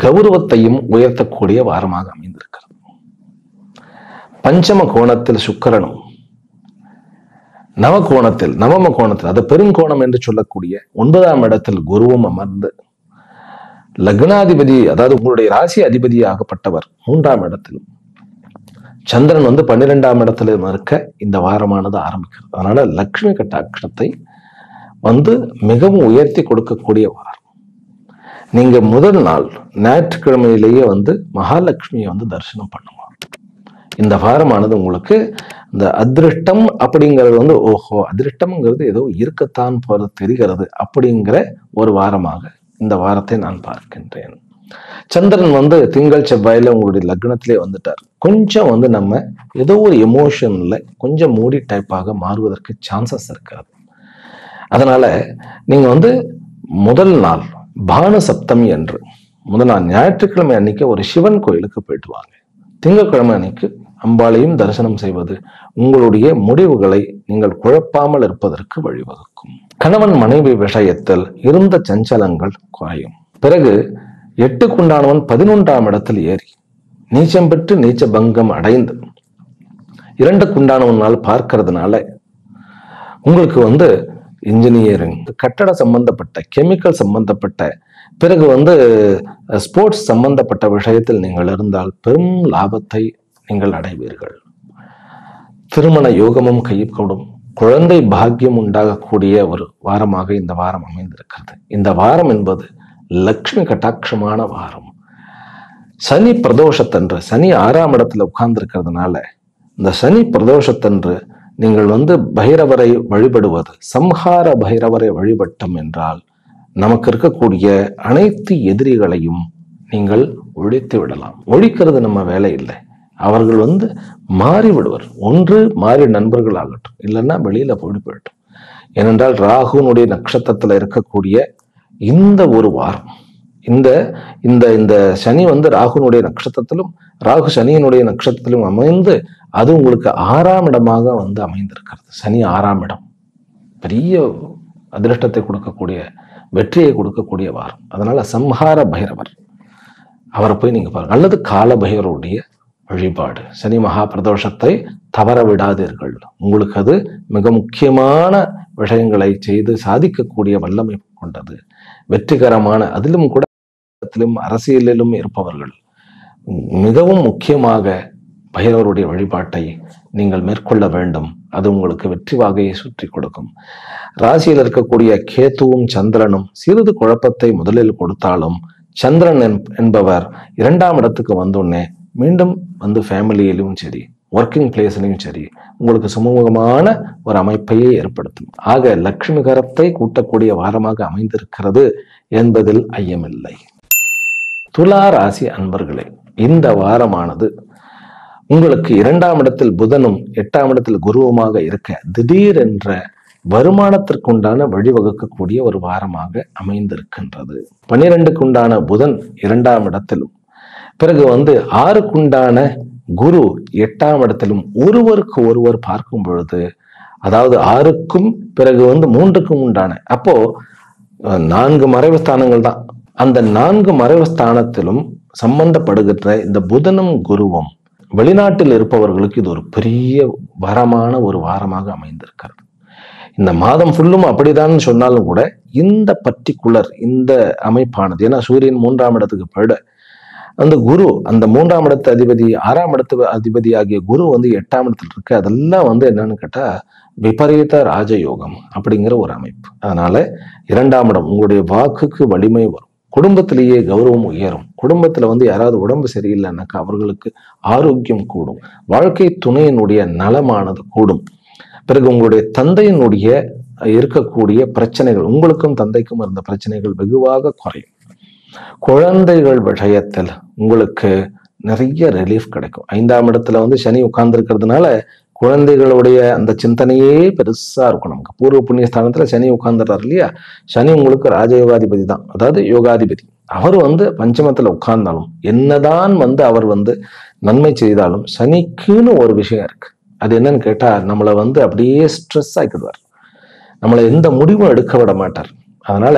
கௌரவத்தையும் உயர்த்தக்கூடிய வாரமாக அமைந்திருக்கிறது. பஞ்சம கோணத்தில் சுக்கிரனும், நவம கோணத்தில் அது பெருங்கோணம் என்று சொல்லக்கூடிய 9ஆம் இடத்தில் குருவும் அமர்ந்து, லக்னாதிபதி அதாவது உங்களுடைய ராசி அதிபதியாகப்பட்டவர் 3ஆம் இடத்திலும், சந்திரன் 12ஆம் இடத்திலும் இருக்க இந்த வாரமானது ஆரம்பிக்கிறது. அதனால லக்ஷ்மி கட்டாட்சத்தை மிகவும் உயர்த்தி கொடுக்கக்கூடிய வாரம். நீங்க முதல் நாள் ஞாயிற்றுக்கிழமையிலேயே மகாலட்சுமியை தரிசனம் பண்ணுவாங்க. இந்த வாரமானது உங்களுக்கு இந்த அதிருஷ்டம் அப்படிங்கிறது ஓஹோ, அதிருஷ்டம்ங்கிறது ஏதோ இருக்கத்தான் போல தெரிகிறது அப்படிங்கிற ஒரு வாரமாக இந்த வாரத்தை நான் பார்க்கின்றேன். சந்திரன் திங்கள் செவ்வாயில உங்களுடைய லக்னத்திலே வந்துட்டார். கொஞ்சம் நம்ம ஏதோ ஒரு எமோஷன்ல கொஞ்சம் மூடி டைப்பாக மாறுவதற்கு சான்சஸ் இருக்கிறது. அதனால நீங்க முதல் நாள் பானு சப்தமி என்று முதல் நாள் ஞாயிற்றுக்கிழமை அன்னைக்கு ஒரு சிவன் கோயிலுக்கு போயிட்டு வாங்க. திங்கட்கிழமை அன்னைக்கு அம்பாளையும் தரிசனம் செய்வது உங்களுடைய முடிவுகளை நீங்கள் குழப்பாமல் இருப்பதற்கு வழிவகுக்கும். கணவன் மனைவி விஷயத்தில் இருந்த சஞ்சலங்கள் குறையும். பிறகு 8க்குண்டானவன் 11ஆம் இடத்தில் ஏறி நீச்சம் பெற்று நீச்ச பங்கம் அடைந்து 2க்குண்டானவனால் பார்க்கறதுனால உங்களுக்கு இன்ஜினியரிங், கட்டட சம்பந்தப்பட்ட, கெமிக்கல் சம்பந்தப்பட்ட, பிறகு ஸ்போர்ட்ஸ் சம்பந்தப்பட்ட விஷயத்தில் நீங்கள் இருந்தால் பெரும் லாபத்தை நீங்கள் அடைவீர்கள். திருமண யோகமும் கைகூடும். குழந்தை பாக்கியம் உண்டாகக்கூடிய ஒரு வாரமாக இந்த வாரம் அமைந்திருக்கிறது. இந்த வாரம் என்பது லக்ஷ்மி கட்டாட்சமான வாரம். சனி பிரதோஷத்தன்று, சனி 6ஆம் இடத்துல உட்கார்ந்து இருக்கிறதுனால இந்த சனி பிரதோஷத்தன்று நீங்கள் பைரவரை வழிபடுவது, சம்ஹார பைரவரை வழிபட்டம் என்றால் நமக்கு இருக்கக்கூடிய அனைத்து எதிரிகளையும் நீங்கள் ஒழித்து விடலாம். ஒழிக்கிறது நம்ம வேலை இல்லை. அவர்கள் மாறி விடுவர். ஒன்று மாறி நண்பர்கள் ஆகட்டும், இல்லைன்னா வெளியில போயிடட்டும். ஏனென்றால் ராகுனுடைய நட்சத்திரத்துல இருக்கக்கூடிய இந்த ஒரு வாரம், இந்த இந்த இந்த சனி ராகுனுடைய நட்சத்திரத்திலும் ராகு சனியினுடைய நட்சத்திரத்திலும் அமைந்து அது உங்களுக்கு 6ஆம் இடமாக அமைந்திருக்கிறது. சனி 6ஆம் இடம் பெரிய அதிர்ஷ்டத்தை கொடுக்கக்கூடிய, வெற்றியை கொடுக்கக்கூடிய வாரம். அதனால சம்ஹார பைரவர் அவரை போய் நீங்க பாருங்க, அல்லது கால பைரவருடைய வழிபாடு. சனி மகா பிரதோஷத்தை தவற விடாதீர்கள். உங்களுக்கு அது மிக முக்கியமான விஷயங்களை செய்து சாதிக்கக்கூடிய வல்லமை கொண்டது, வெற்றிகரமான, அதிலும் கூட அரசியலிலும் இருப்பவர்கள் மிகவும் முக்கியமாக பைரவருடைய வழிபாட்டை நீங்கள் மேற்கொள்ள வேண்டும். அது உங்களுக்கு வெற்றி வாகையை சுற்றி கொடுக்கும். ராசியில் இருக்கக்கூடிய கேத்துவும் சந்திரனும் சிறிது குழப்பத்தை முதலில் கொடுத்தாலும் சந்திரன் என்பவர் 2ஆம் இடத்துக்கு வந்தோடனே மீண்டும் ஃபேமிலியிலும் சரி, ஒர்க்கிங் பிளேஸ்லையும் சரி உங்களுக்கு சுமூகமான ஒரு அமைப்பையே ஏற்படுத்தும். ஆக லட்சுமி கரத்தை கூட்டக்கூடிய வாரமாக அமைந்திருக்கிறது என்பதில் ஐயமில்லை. துலா ராசி அன்பர்களே, இந்த வாரமானது உங்களுக்கு 2ஆம் இடத்தில் புதனும் 8ஆம் இடத்தில் குருவுமாக இருக்க திடீரென்ற வருமானத்திற்குண்டான வழிவகுக்கக்கூடிய ஒரு வாரமாக அமைந்திருக்கின்றது. 12க்குண்டான புதன் 2ஆம் இடத்திலும், பிறகு 6க்குண்டான குரு 8ஆம் இடத்திலும் ஒருவருக்கு ஒருவர் பார்க்கும் பொழுது, அதாவது 6க்கும் பிறகு 3க்கும் உண்டான, அப்போ 4 மறைவு ஸ்தானங்கள் தான். அந்த 4 மறைவு ஸ்தானத்திலும் சம்பந்தப்படுகின்ற இந்த புதனும் குருவும் வெளிநாட்டில் இருப்பவர்களுக்கு இது ஒரு பெரிய வரமான ஒரு வாரமாக அமைந்திருக்கிறது. இந்த மாதம் ஃபுல்லும் அப்படிதான் சொன்னாலும் கூட இந்த பர்டிகுலர் இந்த அமைப்பானது, ஏன்னா சூரியன் 3ஆம் இடத்துக்கு போயிட அந்த குரு, அந்த 3ஆம் இடத்து அதிபதி 6ஆம் இடத்து அதிபதி ஆகிய குரு வந்து 8ஆம் இடத்துல இருக்கு. அதெல்லாம் வந்து என்னன்னு கேட்டா விபரீத ராஜயோகம் அப்படிங்கிற ஒரு அமைப்பு. அதனால 2ஆம் இடம் உங்களுடைய வாக்குக்கு வலிமை வரும், குடும்பத்திலேயே கௌரவம் உயரும், குடும்பத்துல வந்து யாராவது உடம்பு சரியில்லைன்னாக்கா அவர்களுக்கு ஆரோக்கியம் கூடும், வாழ்க்கை துணையினுடைய நலமானது கூடும். பிறகு உங்களுடைய தந்தையினுடைய இருக்கக்கூடிய பிரச்சனைகள், உங்களுக்கும் தந்தைக்கும் இருந்த பிரச்சனைகள் வெகுவாக குறையும். குழந்தைகள் விஷயத்தில் உங்களுக்கு நிறைய ரிலீஃப் கிடைக்கும். 5ஆம் இடத்துல வந்து சனி உட்கார்ந்து இருக்கிறதுனால குழந்தைகளுடைய அந்த சிந்தனையே பெருசா இருக்கும். நமக்கு பூர்வ புண்ணிய ஸ்தானத்துல சனி உட்கார்ந்துறாரு இல்லையா, சனி உங்களுக்கு ராஜயோகாதிபதி தான், அதாவது யோகாதிபதி. அவர் வந்து பஞ்சமத்துல உட்கார்ந்தாலும் என்னதான் வந்து அவர் வந்து நன்மை செய்தாலும் சனிக்குன்னு ஒரு விஷயம் இருக்கு. அது என்னன்னு கேட்டா நம்மளை வந்து அப்படியே ஸ்ட்ரெஸ் ஆக்கிடுவார், நம்மளை எந்த முடிவும் எடுக்க விட மாட்டார். அதனால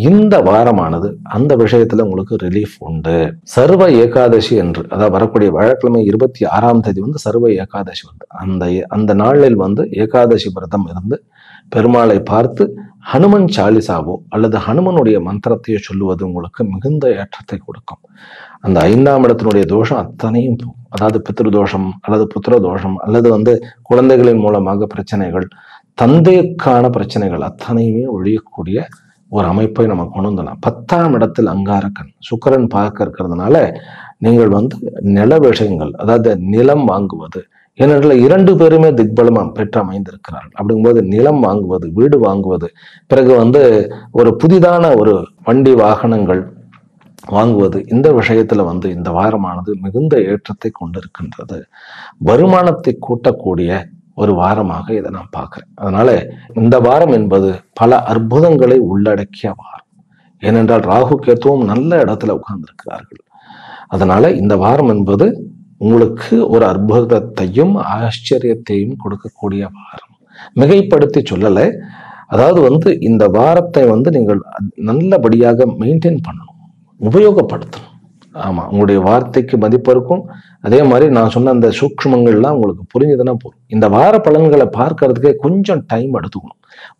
இந்த வாரமானது அந்த விஷயத்துல உங்களுக்கு ரிலீஃப் உண்டு. சர்வ ஏகாதசி என்று, அதாவது வரக்கூடிய வியாழக்கிழமை 26ஆம் தேதி வந்து சர்வ ஏகாதசி வந்து அந்த நாளில் வந்து ஏகாதசி விரதம் இருந்து பெருமாளை பார்த்து ஹனுமன் சாலிசாவோ அல்லது ஹனுமனுடைய மந்திரத்தையோ சொல்லுவது உங்களுக்கு மிகுந்த ஏற்றத்தை கொடுக்கும். அந்த 5ஆம் இடத்தினுடைய தோஷம் அத்தனையும், அதாவது பித்ரு தோஷம் அல்லது புத்திர தோஷம் அல்லது வந்து குழந்தைகளின் மூலமாக பிரச்சனைகள், தந்தைக்கான பிரச்சனைகள் அத்தனையுமே ஒழியக்கூடிய ஒரு அமைப்பை நம்ம கொண்டு வந்துடலாம். 10ஆம் இடத்தில் அங்காரக்கன் சுக்கிரன் பார்க்க இருக்கிறதுனால நீங்கள் வந்து நில விஷயங்கள், அதாவது நிலம் வாங்குவது, ஏனென்றால் 2 பேருமே திக்பலம் பெற்று அமைந்திருக்கிறார்கள். அப்படிங்கும்போது நிலம் வாங்குவது, வீடு வாங்குவது, பிறகு வந்து ஒரு புதிதான ஒரு வண்டி வாகனங்கள் வாங்குவது, இந்த விஷயத்துல வந்து இந்த வாரமானது மிகுந்த ஏற்றத்தை கொண்டிருக்கின்றது. வருமானத்தை கூட்டக்கூடிய ஒரு வாரமாக இதை நான் பார்க்கிறேன். அதனால இந்த வாரம் என்பது பல அற்புதங்களை உள்ளடக்கிய வாரம். ஏனென்றால் ராகு கேத்துவும் நல்ல இடத்துல உட்கார்ந்திருக்கிறார்கள். அதனால இந்த வாரம் என்பது உங்களுக்கு ஒரு அற்புதத்தையும் ஆச்சரியத்தையும் கொடுக்கக்கூடிய வாரம். மிகைப்படுத்தி சொல்லலை, அதாவது வந்து இந்த வாரத்தை வந்து நீங்கள் நல்லபடியாக மெயின்டைன் பண்ணணும், உபயோகப்படுத்தணும். ஆமா, உங்களுடைய வார்த்தைக்கு மதிப்பு இருக்கும். அதே மாதிரி நான் சொன்ன அந்த சூக்ஷ்மங்கள்லாம் உங்களுக்கு புரிஞ்சுதுன்னா போதும். இந்த வார பலன்களை பார்க்கறதுக்கே கொஞ்சம் டைம் எடுத்துக்கணும்.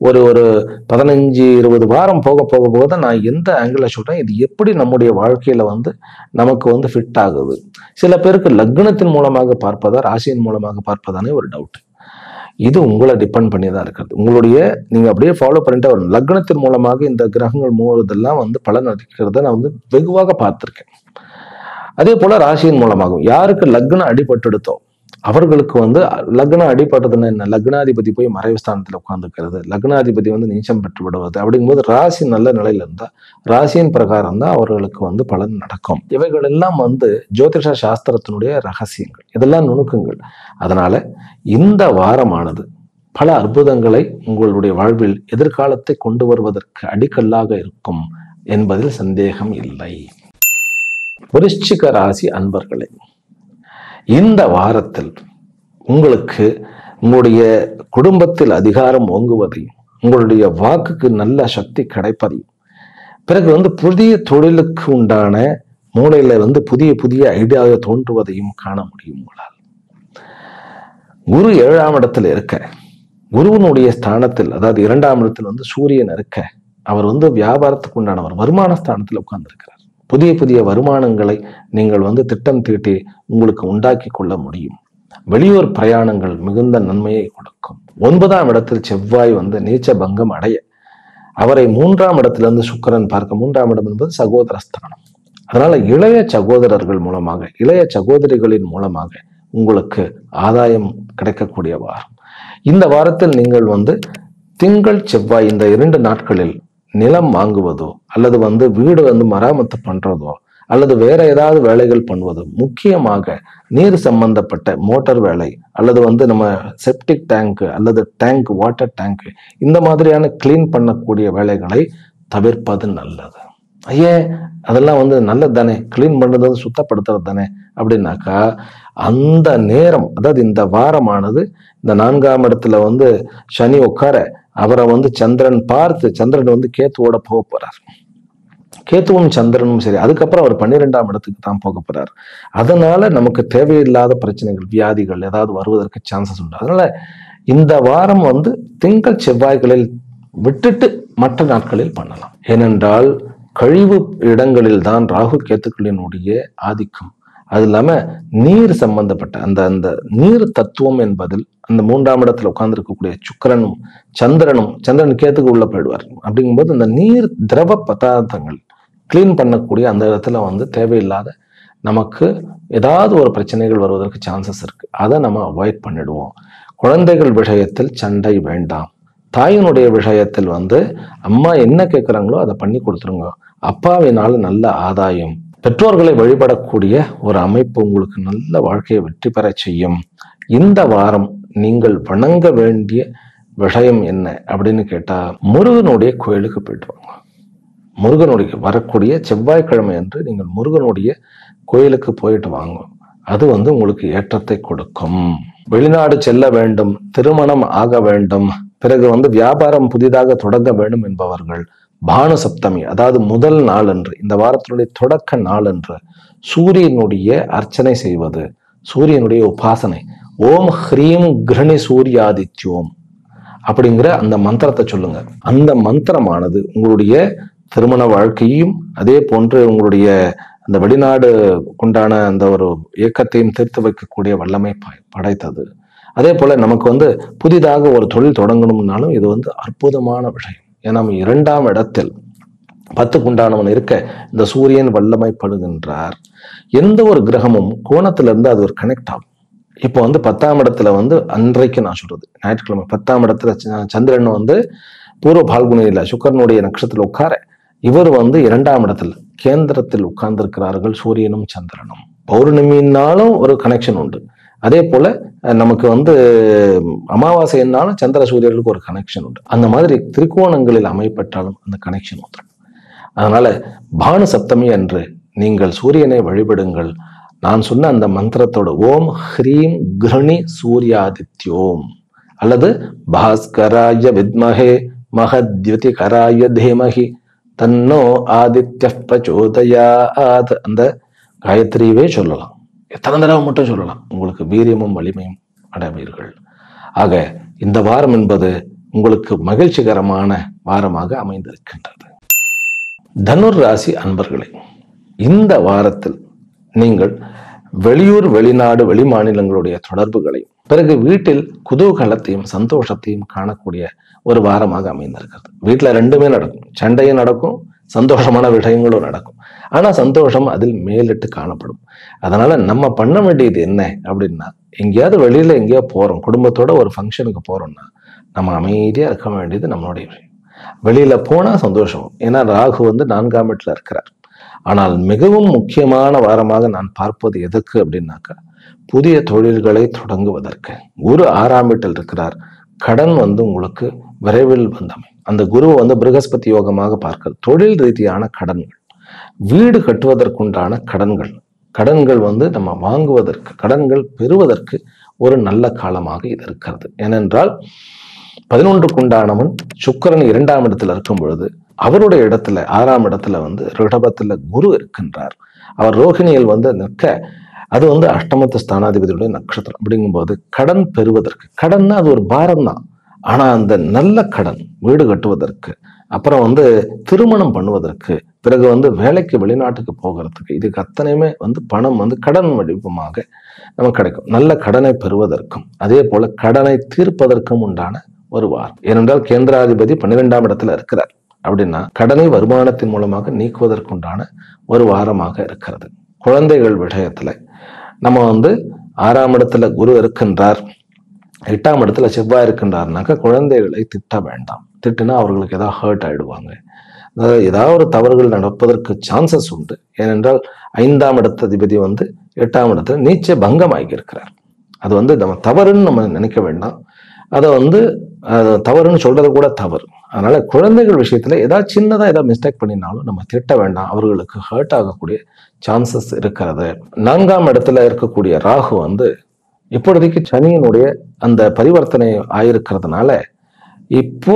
ஒரு 15-20 வாரம் போக போக போக தான் நான் எந்த ஆங்கிள் சொல்றேன், இது எப்படி நம்முடைய வாழ்க்கையில வந்து நமக்கு வந்து ஃபிட் ஆகுது. சில பேருக்கு லக்னத்தின் மூலமாக பார்ப்பதா ராசியின் மூலமாக பார்ப்பதானே ஒரு டவுட். இது உங்களை டிபெண்ட் பண்ணி தான் இருக்கிறது. உங்களுடைய நீங்க அப்படியே ஃபாலோ பண்ணிட்டு வரணும். லக்னத்தின் மூலமாக இந்த கிரகங்கள் மூவதெல்லாம் வந்து பலன் அளிக்கிறத நான் வந்து வெகுவாக பார்த்திருக்கேன். அதே போல ராசியின் மூலமாகும் யாருக்கு லக்னம் அடிபட்டுடுத்தோ அவர்களுக்கு வந்து லக்னம் அடிபட்டதுன்னு என்ன, லக்னாதிபதி போய் மறைவு ஸ்தானத்துல உட்கார்ந்துக்கிறது, லக்னாதிபதி வந்து நீச்சம் பெற்று விடுவது. அப்படிங்கும்போது ராசி நல்ல நிலையில இருந்தா ராசியின் பிரகாரம் தான் அவர்களுக்கு வந்து பலன் நடக்கும். இவைகள் எல்லாம் வந்து ஜோதிஷ சாஸ்திரத்தினுடைய ரகசியங்கள், இதெல்லாம் நுணுக்கங்கள். அதனால இந்த வாரமானது பல அற்புதங்களை உங்களுடைய வாழ்வில் எதிர்காலத்தை கொண்டு வருவதற்கு அடிக்கல்லாக இருக்கும் என்பதில் சந்தேகம் இல்லை. விருச்சிக ராசி அன்பர்களே, இந்த வாரத்தில் உங்களுக்கு உங்களுடைய குடும்பத்தில் அதிகாரம் ஓங்குவதையும் உங்களுடைய வாக்குக்கு நல்ல சக்தி கிடைப்பதையும், பிறகு வந்து புதிய தொழிலுக்கு உண்டான மூளையில வந்து புதிய புதிய ஐடியாவை தோன்றுவதையும் காண முடியும் உங்களால். குரு 7ஆம் இடத்துல இருக்க, குருவனுடைய ஸ்தானத்தில் அதாவது 2ஆம் இடத்தில் வந்து சூரியன் இருக்க, அவர் வந்து வியாபாரத்துக்கு உண்டானவர், வருமான ஸ்தானத்தில் உட்கார்ந்து இருக்கிறார். புதிய புதிய வருமானங்களை நீங்கள் வந்து திட்டம் தீட்டி உங்களுக்கு உண்டாக்கி கொள்ள முடியும். வெளியூர் பிரயாணங்கள் மிகுந்த நன்மையை கொடுக்கும். 9ஆம் இடத்தில் செவ்வாய் வந்து நீச்ச பங்கம் அடைய, அவரை 3ஆம் இடத்திலிருந்து சுக்கிரன் பார்க்க, 3ஆம் இடம் என்பது சகோதரஸ்தானம். அதனால இளைய சகோதரர்கள் மூலமாக, இளைய சகோதரிகளின் மூலமாக உங்களுக்கு ஆதாயம் கிடைக்கக்கூடிய வாரம். இந்த வாரத்தில் நீங்கள் வந்து திங்கள் செவ்வாய் இந்த 2 நாட்களில் நிலம் வாங்குவதோ அல்லது வந்து வீடு வந்து மராமத்து பண்றதோ அல்லது வேற ஏதாவது வேலைகள் பண்ணுவதோ, முக்கியமாக நீர் சம்பந்தப்பட்ட மோட்டார் வேலை அல்லது வந்து நம்ம செப்டிக் டேங்க் அல்லது டேங்க் வாட்டர் டேங்க் இந்த மாதிரியான கிளீன் பண்ணக்கூடிய வேலைகளை தவிர்ப்பது நல்லது. ஏன், அதெல்லாம் வந்து நல்லது தானே, கிளீன் பண்றது சுத்தப்படுத்துறது தானே. அப்படின்னாக்கா அந்த நேரம், அதாவது இந்த வாரமானது இந்த 4ஆம் இடத்துல வந்து சனி உட்கார, அவரை வந்து சந்திரன் பார்த்து, சந்திரன் வந்து கேத்துவோட போக போறார். கேத்துவும் சந்திரனும் சரி, அதுக்கப்புறம் அவர் 12ஆம் இடத்துக்கு தான் போக போறார். அதனால நமக்கு தேவையில்லாத பிரச்சனைகள், வியாதிகள் ஏதாவது வருவதற்கு சான்சஸ் உண்டு. அதனால இந்த வாரம் வந்து திங்கள் செவ்வாய்களில் விட்டுட்டு மற்ற நாட்களில் பண்ணலாம். ஏனென்றால் கழிவு இடங்களில் தான் ராகு கேத்துக்களினுடைய ஆதிக்கம். அது இல்லாம நீர் சம்பந்தப்பட்ட அந்த நீர் தத்துவம் என்பதில் அந்த 3ஆம் இடத்துல உட்கார்ந்து இருக்கக்கூடிய சுக்கிரனும் சந்திரன் கேத்துக்கு உள்ள போயிடுவார். அப்படிங்கும்போது இந்த நீர் திரவ பதார்த்தங்கள் கிளீன் பண்ணக்கூடிய அந்த இடத்துல வந்து தேவையில்லாத நமக்கு ஏதாவது ஒரு பிரச்சனைகள் வருவதற்கு சான்சஸ் இருக்கு. அதை நம்ம அவாய்ட் பண்ணிடுவோம். குழந்தைகள் விஷயத்தில் சண்டை வேண்டாம். தாயினுடைய விஷயத்தில் வந்து அம்மா என்ன கேட்குறாங்களோ அதை பண்ணி கொடுத்துருங்க. அப்பாவினால நல்ல ஆதாயம், பெற்றோர்களை வழிபடக்கூடிய ஒரு அமைப்பு உங்களுக்கு நல்ல வாழ்க்கையை வெற்றி பெற செய்யும். இந்த வாரம் நீங்கள் வணங்க வேண்டிய விஷயம் என்ன அப்படின்னு கேட்டா, முருகனுடைய கோயிலுக்கு போயிட்டு வாங்க. முருகனுடைய வரக்கூடிய செவ்வாய்க்கிழமை என்று நீங்கள் முருகனுடைய கோயிலுக்கு போயிட்டு வாங்க. அது வந்து உங்களுக்கு ஏற்றத்தை கொடுக்கும். வெளிநாடு செல்ல வேண்டும், திருமணம் ஆக வேண்டும், பிறகு வந்து வியாபாரம் புதிதாக தொடங்க வேண்டும் என்பவர்கள் பானு சப்தமி, அதாவது முதல் நாள் அன்று, இந்த வாரத்தினுடைய தொடக்க நாள் அன்று சூரியனுடைய அர்ச்சனை செய்வது, சூரியனுடைய உபாசனை, ஓம் ஹ்ரீம் கிருணி சூர்யாதித்யோம் அப்படிங்கிற அந்த மந்திரத்தை சொல்லுங்க. அந்த மந்திரமானது உங்களுடைய திருமண வாழ்க்கையும் அதே போன்று உங்களுடைய அந்த வெளிநாடு கொண்டான அந்த ஒரு இயக்கத்தையும் தீர்த்து வைக்கக்கூடிய வல்லமை படைத்தது. அதே போல நமக்கு வந்து புதிதாக ஒரு தொழில் தொடங்கணும்னாலும் இது வந்து அற்புதமான விஷயம். ஏன்னா 2ஆம் இடத்தில் 10 இருக்க இந்த சூரியன் வல்லமைப்படுகின்றார். எந்த ஒரு கிரகமும் கோணத்துல இருந்து அது ஒரு கனெக்ட் ஆகும். இப்போ வந்து 10ஆம் இடத்துல வந்து அன்றைக்கு நான் சொல்றது ஞாயிற்றுக்கிழமை 10ஆம் இடத்துல சந்திரன் வந்து பூர்வ பால்குனியில சுக்கரனுடைய நட்சத்திரத்தில் உட்கார, இவர் வந்து 2ஆம் இடத்துல கேந்திரத்தில் உட்கார்ந்திருக்கிறார்கள் சூரியனும் சந்திரனும். பௌர்ணமினாலும் ஒரு கனெக்ஷன் உண்டு. அதே போல நமக்கு வந்து அமாவாசைனாலும் சந்திர சூரியர்களுக்கு ஒரு கனெக்ஷன் உண்டு. அந்த மாதிரி திரிகோணங்களில் அமைப்பட்டாலும் அந்த கனெக்ஷன் உண்டு. அதனால பானு சப்தமி அன்று நீங்கள் சூரியனை வழிபடுங்கள். நான் சொன்ன அந்த மந்திரத்தோட ஓம் ஹ்ரீம் கிருணி சூர்யாதித்யோம் அல்லது பாஸ்கராய வித்மஹே மகத்யுதி கராய தேமஹி தன்னோ ஆதித்ய பிரச்சோதயாத் அந்த காயத்ரியவே சொல்லலாம். எத்தனை தடவை மட்டும் சொல்லலாம். உங்களுக்கு வீரியமும் வலிமையும் அடைவீர்கள். ஆக இந்த வாரம் என்பது உங்களுக்கு மகிழ்ச்சிகரமான வாரமாக அமைந்திருக்கின்றது. தனுர் ராசி அன்பர்களே, இந்த வாரத்தில் நீங்கள் வெளியூர், வெளிநாடு, வெளி மாநிலங்களுடைய தொடர்புகளையும் பிறகு வீட்டில் குதூகலத்தையும் சந்தோஷத்தையும் காணக்கூடிய ஒரு வாரமாக அமைந்திருக்கிறது. வீட்டுல ரெண்டுமே நடக்கும். சண்டையும் நடக்கும், சந்தோஷமான விஷயங்களும் நடக்கும். ஆனா சந்தோஷம் அதில் மேலிட்டு காணப்படும். அதனால நம்ம பண்ண வேண்டியது என்ன அப்படின்னா, எங்கேயாவது வெளியில எங்கேயோ போறோம், குடும்பத்தோட ஒரு ஃபங்க்ஷனுக்கு போறோம்னா நம்ம அமைதியா இருக்க வேண்டியது நம்மளுடைய விஷயம். வெளியில போனா சந்தோஷம். ஏன்னா ராகு வந்து 4ஆம் இடத்துல இருக்கிறார். ஆனால் மிகவும் முக்கியமான வாரமாக நான் பார்ப்பது எதற்கு அப்படின்னாக்கா, புதிய தொழில்களை தொடங்குவதற்கு. குரு 6ஆம் வீட்டில் இருக்கிறார். கடன் வந்து உங்களுக்கு விரைவில் வந்தமை. அந்த குரு வந்து பிருகஸ்பதி யோகமாக பார்க்கிறது. தொழில் ரீதியான கடன்கள், வீடு கட்டுவதற்குண்டான கடன்கள் வந்து நம்ம வாங்குவதற்கு, கடன்கள் பெறுவதற்கு ஒரு நல்ல காலமாக இது இருக்கிறது. ஏனென்றால் 11 சுக்கிரன் 2ஆம் இடத்துல இருக்கும் பொழுது அவருடைய இடத்துல 6ஆம் இடத்துல வந்து ரிஷபத்துல குரு இருக்கின்றார். அவர் ரோகிணியில் வந்து நிற்க, அது வந்து அஷ்டமத்து ஸ்தானாதிபதியுடைய நட்சத்திரம். அப்படிங்கும்போது கடன் பெறுவதற்கு, கடன்னா அது ஒரு பாரம் தான். ஆனா அந்த நல்ல கடன், வீடு கட்டுவதற்கு, அப்புறம் வந்து திருமணம் பண்ணுவதற்கு, பிறகு வந்து வேலைக்கு வெளிநாட்டுக்கு போகிறதுக்கு, இதுக்கு அத்தனையுமே வந்து பணம் வந்து கடன் வடிவமாக நமக்கு கிடைக்கும். நல்ல கடனை பெறுவதற்கும் அதே போல கடனை தீர்ப்பதற்கும் உண்டான ஒரு வாரம். ஏனென்றால் கேந்திராதிபதி 12ஆம் இடத்துல இருக்கிறார். அப்படின்னா கடனை வருமானத்தின் மூலமாக நீக்குவதற்குண்டான ஒரு வாரமாக இருக்கிறது. குழந்தைகள் விஷயத்துல நம்ம வந்து 6ஆம் இடத்துல குரு இருக்கின்றார், 8ஆம் இடத்துல செவ்வாய் இருக்கின்றார்னாக்கா குழந்தைகளை திட்ட வேண்டாம். திட்டுனா அவர்களுக்கு ஏதாவது ஹர்ட் ஆயிடுவாங்க. அதாவது ஏதாவது ஒரு தவறுகள் நடப்பதற்கு சான்சஸ் உண்டு. ஏனென்றால் 5ஆம் இடத்ததிபதி வந்து 8ஆம் இடத்துல நீச்ச பங்கம் ஆகி இருக்கிறார். அது வந்து நம்ம தவறுன்னு நம்ம நினைக்க வேண்டாம். அதை வந்து தவறுன்னு சொல்றது கூட தவறு. அதனால குழந்தைகள் விஷயத்துல ஏதாவது சின்னதா ஏதாவது மிஸ்டேக் பண்ணினாலும் நம்ம திட்ட வேண்டாம். அவர்களுக்கு ஹர்ட் ஆகக்கூடிய சான்சஸ் இருக்கிறது. 4ஆம் இடத்துல இருக்கக்கூடிய ராகு வந்து இப்பொழுதைக்கு சனியினுடைய அந்த பரிவர்த்தனை ஆயிருக்கிறதுனால, இப்போ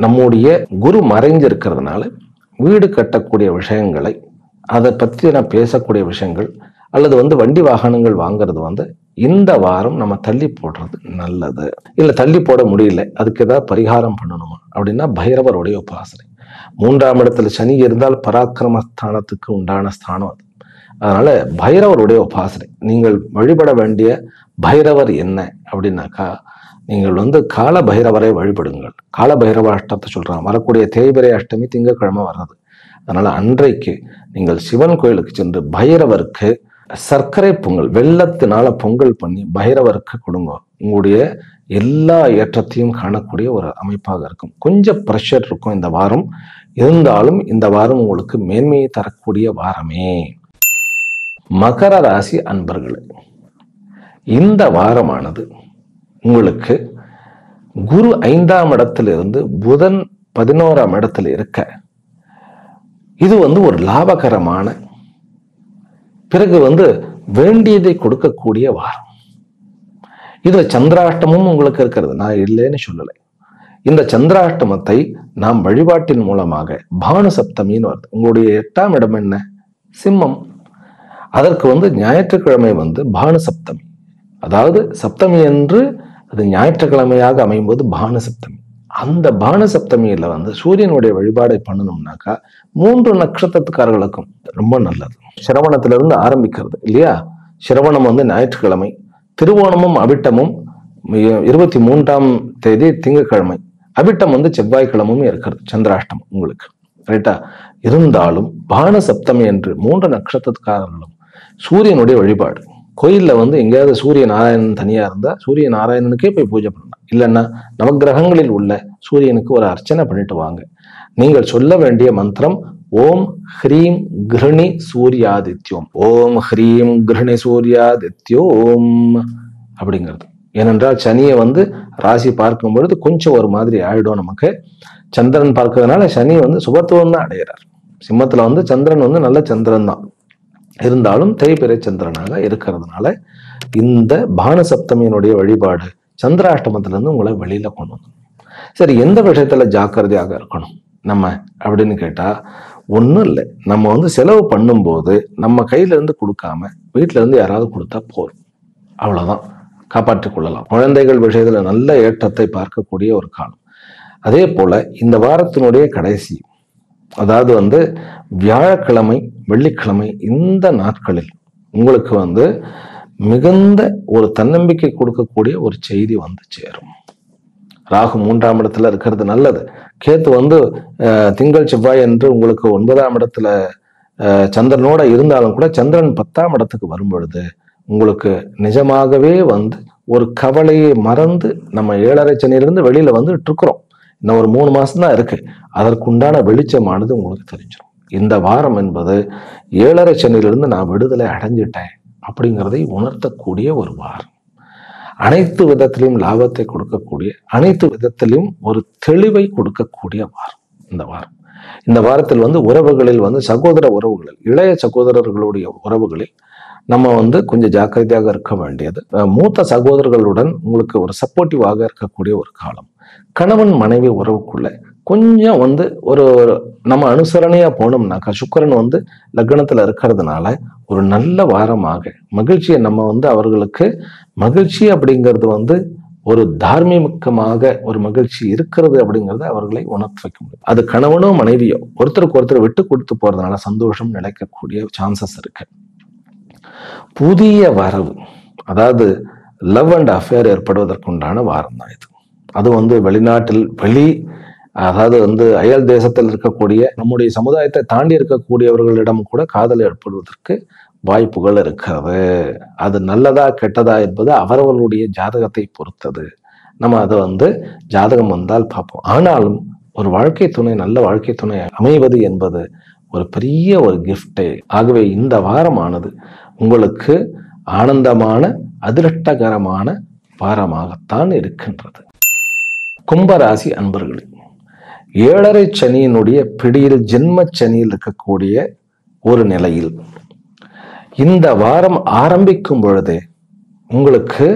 நம்முடைய குரு மறைஞ்சிருக்கிறதுனால வீடு கட்டக்கூடிய விஷயங்களை, அதை பற்றி நான் பேசக்கூடிய விஷயங்கள் அல்லது வந்து வண்டி வாகனங்கள் வாங்குறது வந்து இந்த வாரம் நம்ம தள்ளி போடுறது நல்லது. இல்ல தள்ளி போட முடியல, அதுக்கு ஏதாவது பரிகாரம் பண்ணணுமா அப்படின்னா பைரவருடைய உபாசனை. 3ஆம் இடத்துல சனி இருந்தால் பராக்கிரமஸ்தானத்துக்கு உண்டான ஸ்தானம் அது. அதனால பைரவருடைய உபாசனை. நீங்கள் வழிபட வேண்டிய பைரவர் என்ன அப்படின்னாக்கா, நீங்கள் கால பைரவரை வழிபடுங்கள். கால பைரவ அஷ்டத்தை சொல்றாங்க. வரக்கூடிய தேய்பிறை அஷ்டமி திங்கட்கிழமை வர்றது. அதனால அன்றைக்கு நீங்கள் சிவன் கோயிலுக்கு சென்று பைரவருக்கு சர்க்கரை பொங்கல், வெள்ளத்தினால பொங்கல் பண்ணி பைரவருக்கு கொடுங்க. உங்களுடைய எல்லா ஏற்றத்தையும் காணக்கூடிய ஒரு அமைப்பாக இருக்கும். கொஞ்சம் ப்ரெஷர் இருக்கும் இந்த வாரம், இருந்தாலும் இந்த வாரம் உங்களுக்கு மேன்மையை தரக்கூடிய வாரமே. மகர ராசி அன்பர்களே, இந்த வாரமானது உங்களுக்கு குரு 5ஆம் இடத்திலிருந்து புதன் 11ஆம் இடத்துல இருக்க, இது ஒரு லாபகரமான, பிறகு வேண்டியதை கொடுக்கக்கூடிய வாரம். இதுல சந்திராஷ்டமும் உங்களுக்கு இருக்கிறது, நான் இல்லைன்னு சொல்லலை. இந்த சந்திராஷ்டமத்தை நாம் வழிபாட்டின் மூலமாக பானு சப்தமின்னு வருது. உங்களுடைய 8ஆம் இடம் என்ன? சிம்மம். அதற்கு ஞாயிற்றுக்கிழமை பானு சப்தமி. அதாவது சப்தமி என்று அது ஞாயிற்றுக்கிழமையாக அமையும்போது பானு சப்தமி. அந்த பானு சப்தமியில சூரியனுடைய வழிபாடை பண்ணணும்னாக்கா 3 நட்சத்திரத்துக்காரர்களுக்கும் ரொம்ப நல்லது. சிரவணத்திலிருந்து ஆரம்பிக்கிறது இல்லையா? சிரவணம் ஞாயிற்றுக்கிழமை, திருவோணமும் அவிட்டமும் 23ஆம் தேதி திங்கட்கிழமை, அவிட்டம் செவ்வாய்க்கிழமும் இருக்கிறது சந்திராஷ்டமம் உங்களுக்கு, ரைட்டா? இருந்தாலும் பானு சப்தமி என்று 3 நட்சத்திரக்காரர்களும் சூரியனுடைய வழிபாடு. கோயில்ல எங்கேயாவது சூரிய நாராயணன் தனியா இருந்தா சூரிய நாராயணனுக்கே போய் பூஜை பண்ணலாம். இல்லைன்னா நவகிரகங்களில் உள்ள சூரியனுக்கு ஒரு அர்ச்சனை பண்ணிட்டு வாங்க. நீங்கள் சொல்ல வேண்டிய மந்திரம் ஓம் ஹ்ரீம் கிருணி சூர்யாதித்யோம், ஓம் ஹ்ரீம் கிருணி சூர்யாதித்யோம் அப்படிங்கிறது. ஏனென்றால் சனியை ராசி பார்க்கும் பொழுது கொஞ்சம் ஒரு மாதிரி ஆயிடும் நமக்கு. சந்திரன் பார்க்கறதுனால சனி சுபத்துவம் தான் அடைகிறார். சிம்மத்துல சந்திரன் நல்ல சந்திரன் தான், இருந்தாலும் தேய்பிறை சந்திரனாக இருக்கிறதுனால இந்த பானு சப்தமியினுடைய வழிபாடு சந்திராஷ்டமத்திலிருந்து உங்களை வெளியில கொண்டு வந்தோம். சரி, எந்த விஷயத்துல ஜாக்கிரதையாக இருக்கணும் நம்ம அப்படின்னு கேட்டா, ஒன்றும் இல்லை. நம்ம செலவு பண்ணும்போது நம்ம கையில இருந்து கொடுக்காம வீட்டுல இருந்து யாராவது கொடுத்தா போதும், அவ்வளவுதான், காப்பாற்றிக் கொள்ளலாம். குழந்தைகள் விஷயத்துல நல்ல ஏற்றத்தை பார்க்கக்கூடிய ஒரு காலம். அதே போல இந்த வாரத்தினுடைய கடைசி, அதாவது வியாழக்கிழமை வெள்ளிக்கிழமை, இந்த நாட்களில் உங்களுக்கு மிகுந்த ஒரு தன்னம்பிக்கை கொடுக்கக்கூடிய ஒரு செய்தி சேரும். ராகு 3ஆம் இடத்துல இருக்கிறது நல்லது. கேத்து திங்கள் செவ்வாய் என்று உங்களுக்கு 9ஆம் இடத்துல சந்திரனோட இருந்தாலும் கூட சந்திரன் 10ஆம் இடத்துக்கு வரும் பொழுது உங்களுக்கு நிஜமாகவே ஒரு கவலையை மறந்து நம்ம 7.5 சனியிலிருந்து வெளியில இருக்கிறோம். இன்னும் ஒரு 3 மாசம் தான் இருக்கு. அதற்குண்டான வெளிச்சமானது உங்களுக்கு தெரிஞ்சிடும். இந்த வாரம் என்பது 7.5 சனியிலிருந்து நான் விடுதலை அடைஞ்சிட்டேன் அப்படிங்கிறதை உணர்த்தக்கூடிய ஒரு வாரம். அனைத்து விதத்திலையும் லாபத்தை கொடுக்கக்கூடிய, அனைத்து விதத்திலையும் ஒரு தெளிவை கொடுக்கக்கூடிய வாரம் இந்த வாரம். இந்த வாரத்தில் உறவுகளில் சகோதர உறவுகளில், இளைய சகோதரர்களுடைய உறவுகளில் நம்ம கொஞ்சம் ஜாக்கிரதையாக இருக்க வேண்டியது. மூத்த சகோதரர்களுடன் உங்களுக்கு ஒரு சப்போர்ட்டிவாக இருக்கக்கூடிய ஒரு காலம். கணவன் மனைவி உறவுக்குள்ள கொஞ்சம் ஒரு நம்ம அனுசரணையா போனோம்னாக்கா, சுக்கிரன் லக்னத்துல இருக்கிறதுனால ஒரு நல்ல வாரமாக மகிழ்ச்சியை நம்ம அவர்களுக்கு மகிழ்ச்சி அப்படிங்கிறது ஒரு தார்மீகமாக ஒரு மகிழ்ச்சி இருக்கிறது அப்படிங்கிறத அவர்களை உணர்த்து வைக்க முடியும். அது கணவனோ மனைவியோ ஒருத்தருக்கு ஒருத்தர் விட்டு கொடுத்து போறதுனால சந்தோஷம் நிலைக்கக்கூடிய சான்சஸ் இருக்கு. புதிய வரவு, அதாவது லவ் அண்ட் அஃபேர் ஏற்படுவதற்குண்டான வாரம் தான் இது. அது வெளிநாட்டில் அதாவது அயல் தேசத்தில் இருக்கக்கூடிய நம்முடைய சமுதாயத்தை தாண்டி இருக்கக்கூடியவர்களிடம் கூட காதல் ஏற்படுவதற்கு வாய்ப்புகள் இருக்கிறது. அது நல்லதா கெட்டதா என்பது அவரவர்களுடைய ஜாதகத்தை பொறுத்தது. நம்ம அதை ஜாதகம் வந்தால் பார்ப்போம். ஆனாலும் ஒரு வாழ்க்கை துணை, நல்ல வாழ்க்கை துணை அமைவது என்பது ஒரு பெரிய ஒரு கிஃப்டே. ஆகவே இந்த வாரமானது உங்களுக்கு ஆனந்தமான அதிருஷ்டகரமான வாரமாகத்தான் இருக்கின்றது. கும்பராசி அன்பர்களே, 7.5 சனியினுடைய பிடியில் ஜென்ம சனியில் இருக்கக்கூடிய ஒரு நிலையில் இந்த வாரம் ஆரம்பிக்கும் பொழுதே உங்களுக்கு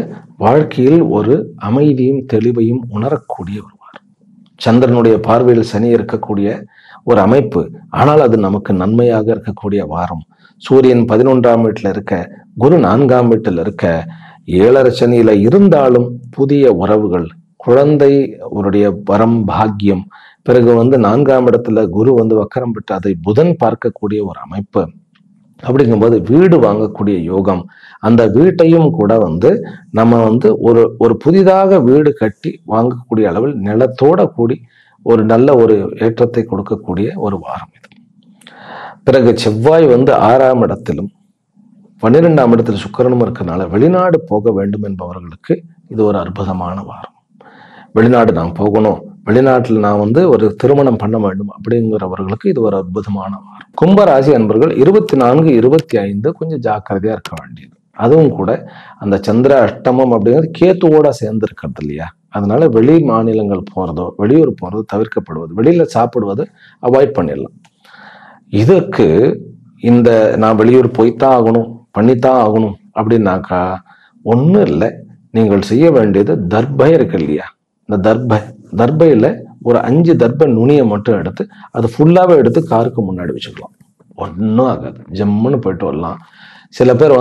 வாழ்க்கையில் ஒரு அமைதியும் தெளிவையும் உணரக்கூடிய ஒரு வாரம். சந்திரனுடைய பார்வையில் சனி இருக்கக்கூடிய ஒரு அமைப்பு, ஆனால் அது நமக்கு நன்மையாக இருக்கக்கூடிய வாரம். சூரியன் 11ஆம் வீட்டில் இருக்க, குரு 4ஆம் வீட்டில் இருக்க, ஏழரை சனியில இருந்தாலும் புதிய உறவுகள், குழந்தை அவருடைய வரம், பாக்கியம், பிறகு 4ஆம் இடத்துல குரு வக்கரம் பெற்று அதை புதன் பார்க்கக்கூடிய ஒரு அமைப்பு. அப்படிங்கும்போது வீடு வாங்கக்கூடிய யோகம், அந்த வீட்டையும் கூட நம்ம ஒரு புதிதாக வீடு கட்டி வாங்கக்கூடிய அளவில் நிலத்தோட கூடி ஒரு நல்ல ஒரு ஏற்றத்தை கொடுக்கக்கூடிய ஒரு வாரம் இது. பிறகு செவ்வாய் 6ஆம் இடத்திலும் 12ஆம் இடத்தில் சுக்கிரனும் இருக்கிறதுனால வெளிநாடு போக வேண்டும் என்பவர்களுக்கு இது ஒரு அற்புதமான வாரம். வெளிநாடு நான் போகணும், வெளிநாட்டில் நான் ஒரு திருமணம் பண்ண வேண்டும் அப்படிங்கிறவர்களுக்கு இது ஒரு அற்புதமான வாரம். கும்பராசி அன்பர்கள் 24, 25 கொஞ்சம் ஜாக்கிரதையா இருக்க வேண்டியது. அதுவும் கூட அந்த சந்திர அஷ்டமம் அப்படிங்கிறது கேத்துவோட சேர்ந்து இருக்கிறது இல்லையா, அதனால வெளி மாநிலங்கள் போறதோ வெளியூர் போறதோ தவிர்க்கப்படுவது, வெளியில சாப்பிடுவது அவாய்ட் பண்ணிடலாம். இதற்கு நான் வெளியூர் போய்த்தான் ஆகணும், பண்ணித்தான் ஆகணும் அப்படின்னாக்கா ஒன்றும் இல்லை. நீங்கள் செய்ய வேண்டியது தர்பை இருக்கு இல்லையா, இந்த தர்பையில ஒரு 5 தர்பை நுனியை மட்டும் எடுத்து அது ஃபுல்லாவே எடுத்து காருக்கு முன்னாடி வச்சுக்கலாம். ஒன்றும் ஆகாது, ஜம்முன்னு போயிட்டு வரலாம். சில பேர்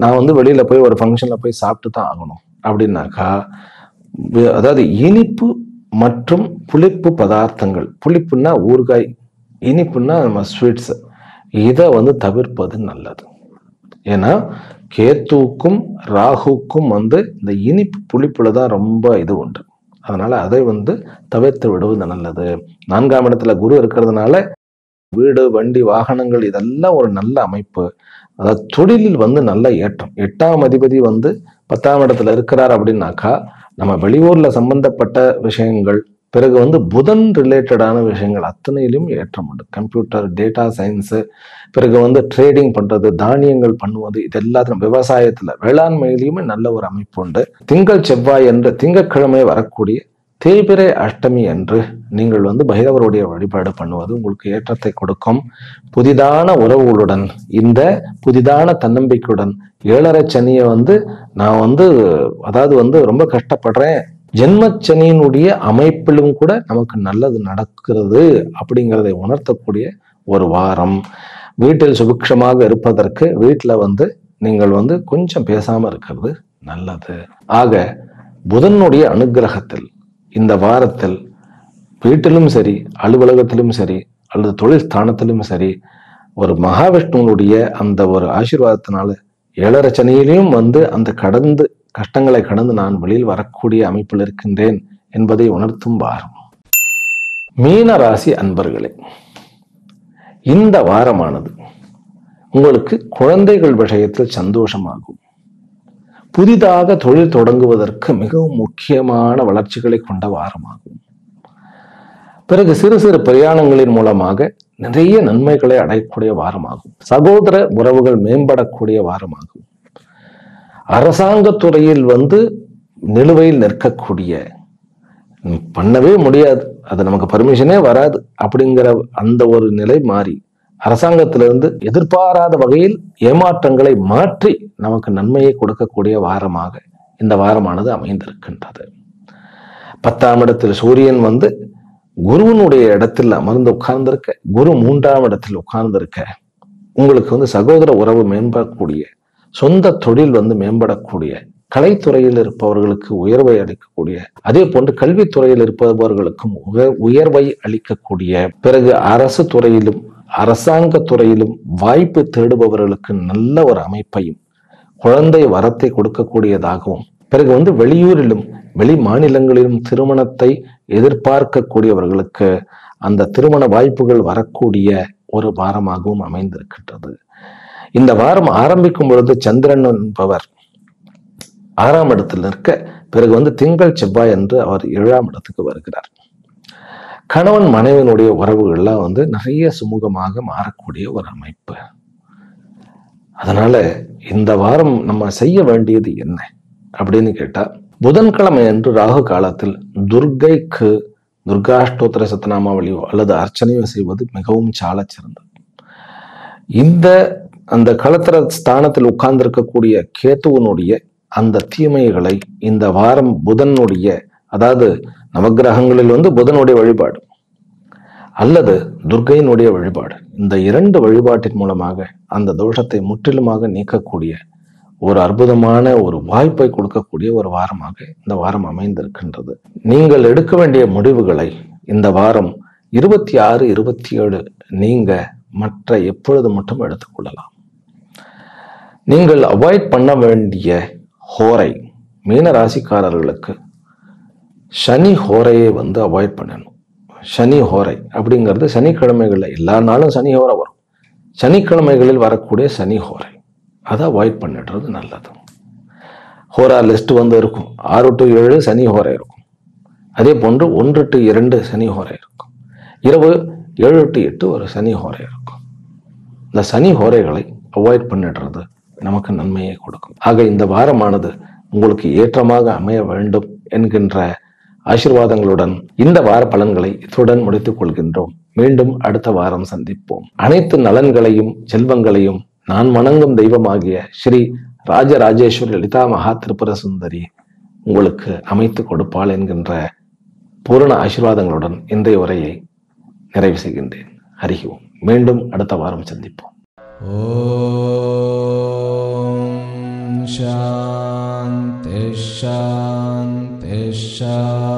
நான் வெளியில போய் ஒரு ஃபங்க்ஷன்ல போய் சாப்பிட்டு தான் ஆகணும் அப்படின்னாக்கா, அதாவது இனிப்பு மற்றும் புளிப்பு பதார்த்தங்கள், புளிப்புன்னா ஊறுகாய், இனிப்புன்னா நம்ம ஸ்வீட்ஸ், இதை தவிர்ப்பது நல்லது. ஏன்னா கேத்துவுக்கும் ராகுக்கும் இந்த இனிப்பு புளிப்புல தான் ரொம்ப இது உண்டு. அதனால அதை தவிர்த்து விடுவது நல்லது. 4ஆம் இடத்துல குரு இருக்கிறதுனால வீடு, வண்டி, வாகனங்கள் இதெல்லாம் ஒரு நல்ல அமைப்பு. அதாவது தொழிலில் நல்ல ஏற்றம். 8ஆம் அதிபதி 10ஆம் இடத்துல இருக்கிறார் அப்படின்னாக்கா நம்ம வெளியூர்ல சம்பந்தப்பட்ட விஷயங்கள், பிறகு புதன் ரிலேட்டடான விஷயங்கள் அத்தனையிலும் ஏற்றம் உண்டு. கம்ப்யூட்டர், டேட்டா சயின்ஸு, பிறகு ட்ரேடிங் பண்றது, தானியங்கள் பண்ணுவது, இது எல்லாத்தையும் விவசாயத்துல, வேளாண்மையிலுமே நல்ல ஒரு அமைப்பு உண்டு. திங்கள் செவ்வாய் என்று திங்கட்கிழமை வரக்கூடிய தேய்பிறை அஷ்டமி என்று நீங்கள் பைரவருடைய வழிபாடு பண்ணுவது உங்களுக்கு ஏற்றத்தை கொடுக்கும். புதிதான உறவுகளுடன், இந்த புதிதான தன்னம்பிக்கையுடன் 7.5 சனியை நான் அதாவது ரொம்ப கஷ்டப்படுறேன், ஜென்மச்சனியினுடைய அமைப்பிலும் கூட நமக்கு நல்லது நடக்கிறது அப்படிங்கிறதை உணர்த்தக்கூடிய ஒரு வாரம். வீட்டில் சுபிக்ஷமாக இருப்பதற்கு வீட்டில் நீங்கள் கொஞ்சம் பேசாம இருக்கிறது நல்லது. ஆக புதனுடைய அனுகிரகத்தில் இந்த வாரத்தில் வீட்டிலும் சரி, அலுவலகத்திலும் சரி, அல்லது தொழில் ஸ்தானத்திலும் சரி, ஒரு மகாவிஷ்ணுனுடைய அந்த ஒரு ஆசீர்வாதத்தினால 7.5 சனியிலையும் அந்த கஷ்டங்களை கடந்து நான் வெளியில் வரக்கூடிய அமைப்பில் இருக்கின்றேன் என்பதை உணர்த்தும் வாரம். மீன ராசி அன்பர்களே, இந்த வாரமானது உங்களுக்கு குழந்தைகள் விஷயத்தில் சந்தோஷமாகும். புதிதாக தொழில் தொடங்குவதற்கு மிகவும் முக்கியமான வளர்ச்சிகளை கொண்ட வாரமாகும். பிறகு சிறு சிறு பிரயாணங்களின் மூலமாக நிறைய நன்மைகளை அடையக்கூடிய வாரமாகும். சகோதர உறவுகள் மேம்படக்கூடிய வாரமாகும். அரசாங்கத்துறையில் நிலுவையில் நிற்கக்கூடிய, பண்ணவே முடியாது, அது நமக்கு பர்மிஷனே வராது அப்படிங்கிற அந்த ஒரு நிலை மாறி அரசாங்கத்திலிருந்து எதிர்பாராத வகையில் ஏமாற்றங்களை மாற்றி நமக்கு நன்மையை கொடுக்கக்கூடிய வாரமாக இந்த வாரமானது அமைந்திருக்கின்றது. 10ஆம் இடத்தில் சூரியன் குருவனுடைய இடத்தில் அமர்ந்து உட்கார்ந்திருக்க, குரு 3ஆம் இடத்தில் உட்கார்ந்திருக்க உங்களுக்கு சகோதர உறவு மேம்படக்கூடிய, சொந்த தொழில் மேம்படக்கூடிய, கலைத்துறையில் இருப்பவர்களுக்கு உயர்வை அளிக்கக்கூடிய, அதே போன்று கல்வித்துறையில் இருப்பவர்களுக்கும் உயர்வை அளிக்கக்கூடிய, பிறகு அரசு துறையிலும் அரசாங்க துறையிலும் வாய்ப்பு தேடுபவர்களுக்கு நல்ல ஒரு அமைப்பையும் குழந்தை வரத்தை கொடுக்கக்கூடியதாகவும், பிறகு வெளியூரிலும் வெளி மாநிலங்களிலும் திருமணத்தை எதிர்பார்க்கக்கூடியவர்களுக்கு அந்த திருமண வாய்ப்புகள் வரக்கூடிய ஒரு வாரமாகவும் அமைந்திருக்கின்றது. இந்த வாரம் ஆரம்பிக்கும் பொழுது சந்திரன் என்பவர் 6ஆம் இடத்தில் இருக்க, பிறகு திங்கள் செவ்வாய் என்று அவர் 7ஆம் இடத்துக்கு வருகிறார். கணவன் மனைவியினுடைய உறவுகள்லாம் நிறைய சுமூகமாக மாறக்கூடிய ஒரு அமைப்பு. அதனால இந்த வாரம் நம்ம செய்ய வேண்டியது என்ன அப்படின்னு கேட்டா, புதன்கிழமை அன்று ராகு காலத்தில் துர்க்கைக்கு துர்காஷ்டோத்திர சத்தநாமாவளியோ அல்லது அர்ச்சனையோ செய்வது மிகவும் சால சிறந்தது. அந்த களத்திர ஸ்தானத்தில் உட்கார்ந்திருக்கக்கூடிய கேத்துவனுடைய அந்த தீமைகளை இந்த வாரம் புதனுடைய, அதாவது நவகிரகங்களில் புதனுடைய வழிபாடு அல்லது துர்க்கையினுடைய வழிபாடு, இந்த 2 வழிபாட்டின் மூலமாக அந்த தோஷத்தை முற்றிலுமாக நீக்கக்கூடிய ஒரு அற்புதமான ஒரு வாய்ப்பை கொடுக்கக்கூடிய ஒரு வாரமாக இந்த வாரம் அமைந்திருக்கின்றது. நீங்கள் எடுக்க வேண்டிய முடிவுகளை இந்த வாரம் 26, 27 நீங்க மற்ற எப்பொழுது மட்டும் எடுத்துக்கொள்ளலாம். நீங்கள் அவாய்ட் பண்ண வேண்டிய ஹோரை, மீன ராசிக்காரர்களுக்கு சனி ஹோரையை அவாய்ட் பண்ணணும். சனி ஹோரை அப்படிங்கிறது சனிக்கிழமைகளில் எல்லா நாளும் சனி ஹோரை வரும். சனிக்கிழமைகளில் வரக்கூடிய சனி ஹோரை அதை அவாய்ட் பண்ணிடுறது நல்லது. ஹோரா லிஸ்ட் இருக்கும். 6 to 7 சனி ஹோரை இருக்கும். அதே போன்று 1 to 2 சனி ஹோரை இருக்கும். இரவு 7 to 8 ஒரு சனி ஹோரை இருக்கும். இந்த சனி ஹோரைகளை அவாய்ட் பண்ணிடுறது நமக்கு நன்மையை கொடுக்கும். ஆக இந்த வாரமானது உங்களுக்கு ஏற்றமாக அமைய வேண்டும் என்கின்ற ஆசீர்வாதங்களுடன் இந்த வார பலன்களை இத்துடன் முடித்துக் கொள்கின்றோம். மீண்டும் அடுத்த வாரம் சந்திப்போம். அனைத்து நலன்களையும் செல்வங்களையும் நான் வணங்கும் தெய்வமாகிய ஸ்ரீ ராஜராஜேஸ்வரி லலிதா மகா திரிபுர சுந்தரி உங்களுக்கு அமைத்து கொடுப்பாள் என்கின்ற பூரண ஆசீர்வாதங்களுடன் இன்றைய உரையை நிறைவு செய்கின்றேன். ஹரி ஓம். மீண்டும் அடுத்த வாரம் சந்திப்போம். ஓம் சாந்தி சாந்தி சாந்தி.